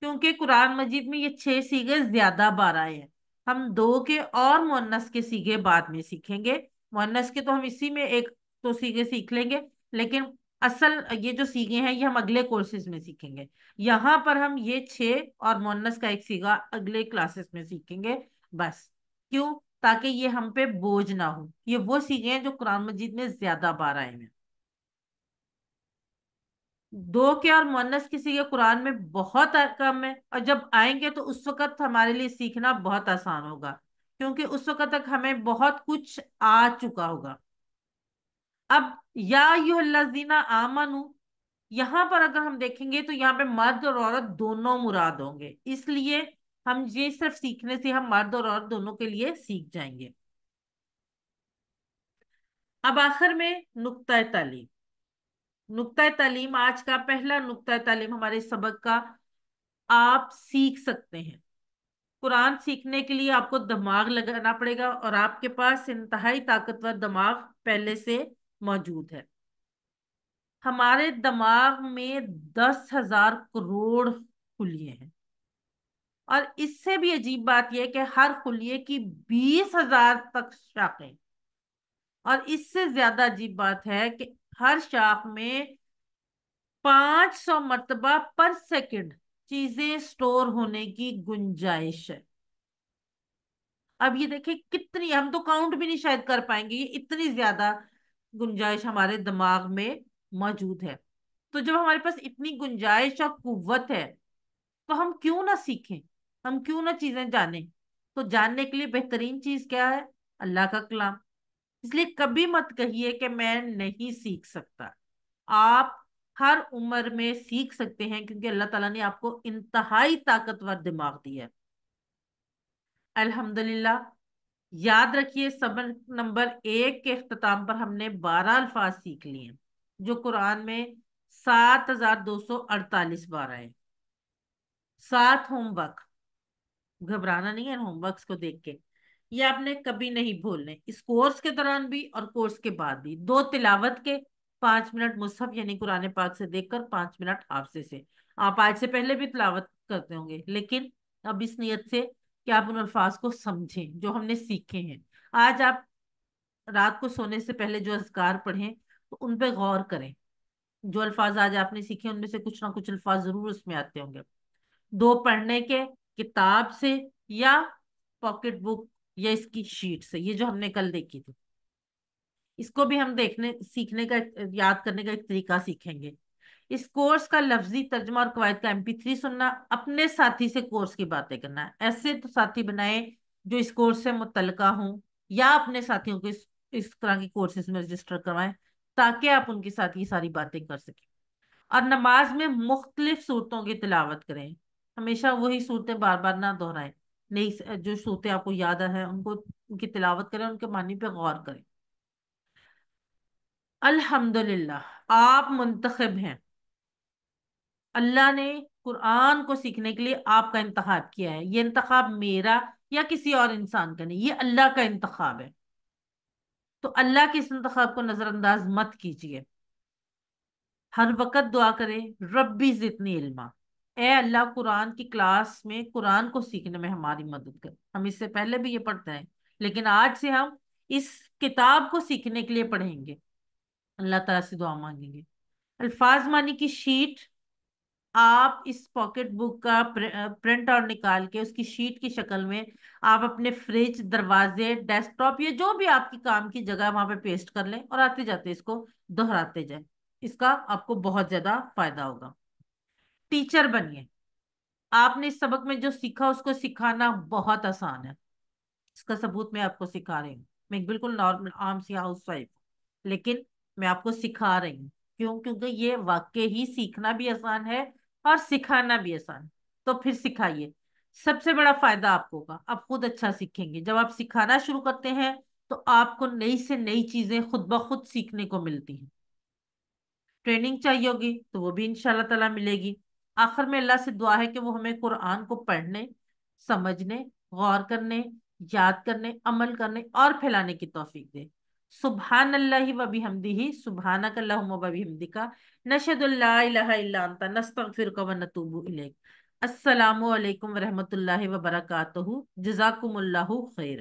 A: کیونکہ قرآن مجید میں یہ 6 سیغے زیادہ بار آئے ہیں. ہم 2 کے اور مؤنث کے سیغے بعد میں سیکھیں گے. مؤنث کے تو ہم اسی میں ایک تو سیغے سیکھ لیں گے، لیکن اصل یہ جو سیغے ہیں یہ ہم اگلے کورسز میں سیکھیں گے. یہاں پر ہم یہ 6 اور مؤنث کا ایک سیغہ اگلے کلاسز میں سیکھیں گے بس. کیوں؟ تاکہ یہ ہم پہ بوجھ نہ ہو. یہ وہ سیغے ہیں جو قرآن مجید میں زیادہ بار آئے ہیں. 2 کے اور مؤنث کے سیغے قرآن میں بہت کم ہے، اور جب آئیں گے تو اس وقت ہمارے لیے سیکھنا بہت آسان ہوگا، کیونکہ اس وقت تک ہمیں بہت کچھ آ چکا ہوگا. اب یا ایھا الذین آمنو، یہاں پر اگر ہم دیکھیں گے تو یہاں پہ مرد اور عورت دونوں مراد ہوں گے، اس لیے ہم یہ صرف سیکھنے سے ہم مرد اور عورت دونوں کے لیے سیکھ جائیں گے. اب آخر میں نقطہ تعلیم. نقطہ تعلیم آج کا پہلا نقطہ تعلیم ہمارے سبق کا. آپ سیکھ سکتے ہیں. قرآن سیکھنے کے لیے آپ کو دماغ لگانا پڑے گا، اور آپ کے پاس انتہائی طاقتور دماغ پہلے سے موجود ہے. ہمارے دماغ میں 10,000 کروڑ خلیے ہیں، اور اس سے بھی عجیب بات یہ ہے کہ ہر خلیے کی 20,000 تک شاخیں. اور اس سے زیادہ عجیب بات ہے کہ ہر شاخ میں 500 مرتبہ پر سیکنڈ چیزیں سٹور ہونے کی گنجائش ہے. اب یہ دیکھیں کتنی، ہم تو کاؤنٹ بھی نہیں شاید کر پائیں گے، یہ اتنی زیادہ گنجائش ہمارے دماغ میں موجود ہے. تو جب ہمارے پاس اتنی گنجائش اور قوت ہے تو ہم کیوں نہ سیکھیں، ہم کیوں نہ چیزیں جانیں؟ تو جاننے کے لیے بہترین چیز کیا ہے؟ اللہ کا کلام، اس لیے کبھی مت کہیے کہ میں نہیں سیکھ سکتا. آپ ہر عمر میں سیکھ سکتے ہیں، کیونکہ اللہ تعالیٰ نے آپ کو انتہائی طاقتور دماغ دیا ہے. الحمدللہ. یاد رکھیے سبق نمبر 1 کے اختتام پر ہم نے 12 الفاظ سیکھ لیے ہیں، جو قرآن میں 7248 بار آئے. 7 ہوم ورک، گھبرانا نہیں ہے ہوم ورکس کو دیکھ کے، یہ آپ نے کبھی نہیں بھولنے، اس کورس کے دوران بھی اور کورس کے بعد بھی. 2 تلاوت کے، 5 منٹ مصحف یعنی قرآن پاک سے دیکھ کر، 5 منٹ حافظے سے. آپ آج سے پہلے بھی تلاوت کرتے ہوں گے، لیکن اب اس نیت سے کہ آپ ان الفاظ کو سمجھیں جو ہم نے سیکھے ہیں. آج آپ رات کو سونے سے پہلے جو اذکار پڑھیں تو ان پہ غور کریں. جو الفاظ آج آپ نے سیکھے ان میں سے کچھ نہ کچھ الفاظ ضرور اس میں آتے ہوں گے. 2 پڑھنے کے، کتاب سے یا پاکٹ بک یا اس کی شیٹ سے، یہ جو ہم نے کل دیکھی تھی، اس کو بھی ہم سیکھنے کا یاد کرنے کا ایک طریقہ سیکھیں گے. اس کورس کا لفظی ترجمہ اور قواعد کا MP3 سننا، اپنے ساتھی سے کورس کی باتیں کرنا. ایسے تو ساتھی بنائیں جو اس کورس سے متعلقہ ہوں، یا اپنے ساتھیوں کو اس طرح کی کورسز میں رجسٹر کروائیں تاکہ آپ ان کے ساتھ یہ ساری باتیں کر سکیں. اور نماز میں مختلف صورتوں کی تلاوت کریں. ہمیشہ وہی صورتیں بار بار نہ دہرائیں. نئی جو صورتیں آپ کو یاد ہیں ان کی تلاوت کریں، ان کے معنی پہ غور کریں. الحمدللہ آپ منتخب ہیں. اللہ نے قرآن کو سیکھنے کے لیے آپ کا انتخاب کیا ہے. یہ انتخاب میرا یا کسی اور انسان کا نہیں، یہ اللہ کا انتخاب ہے. تو اللہ کے اس انتخاب کو نظر انداز مت کیجیے. ہر وقت دعا کرے، ربی زدنی علما، اے اللہ قرآن کی کلاس میں قرآن کو سیکھنے میں ہماری مدد کر. ہم اس سے پہلے بھی یہ پڑھتے ہیں، لیکن آج سے ہم اس کتاب کو سیکھنے کے لیے پڑھیں گے. اللہ تعالیٰ سے دعا مانگیں گے. الفاظ معنی کی شیٹ آپ اس پاکٹ بک کا پرنٹ اور نکال کے اس کی شیٹ کی شکل میں آپ اپنے فریج، دروازے، ڈیسک ٹاپ یا جو بھی آپ کی کام کی جگہ وہاں پہ پیسٹ کر لیں اور آتے جاتے اس کو دہراتے جائیں. اس کا آپ کو بہت زیادہ فائدہ ہوگا. ٹیچر بنیے. آپ نے اس سبق میں جو سیکھا اس کو سکھانا بہت آسان ہے. اس کا ثبوت میں آپ کو سکھا رہی ہوں. میں ایک بالکل نارمل عام سی ہاؤس وائف، لیکن میں آپ کو سکھا رہی ہوں. کیوں؟ کیونکہ یہ واقع ہی سیکھنا بھی آسان ہے اور سکھانا بھی آسان. تو پھر سکھائیے. سب سے بڑا فائدہ آپ کو ہوگا، آپ خود اچھا سیکھیں گے. جب آپ سکھانا شروع کرتے ہیں تو آپ کو نئی سے نئی چیزیں خود بخود سیکھنے کو ملتی ہیں. ٹریننگ چاہیے ہوگی تو وہ بھی انشاءاللہ تعالیٰ ملے گی. آخر میں اللہ سے دعا ہے کہ وہ ہمیں قرآن کو پڑھنے، سمجھنے، غور کرنے، یاد کرنے، عمل کرنے اور پھیلانے کی توفیق دے. سبحان اللہ و بحمدہ، سبحانک اللہم و بحمدک، نشہد ان لا الہ الا انت، نستغفرک و نتوب الیک. السلام علیکم ورحمۃ اللہ وبرکاتہ. جزاکم اللہ خیر.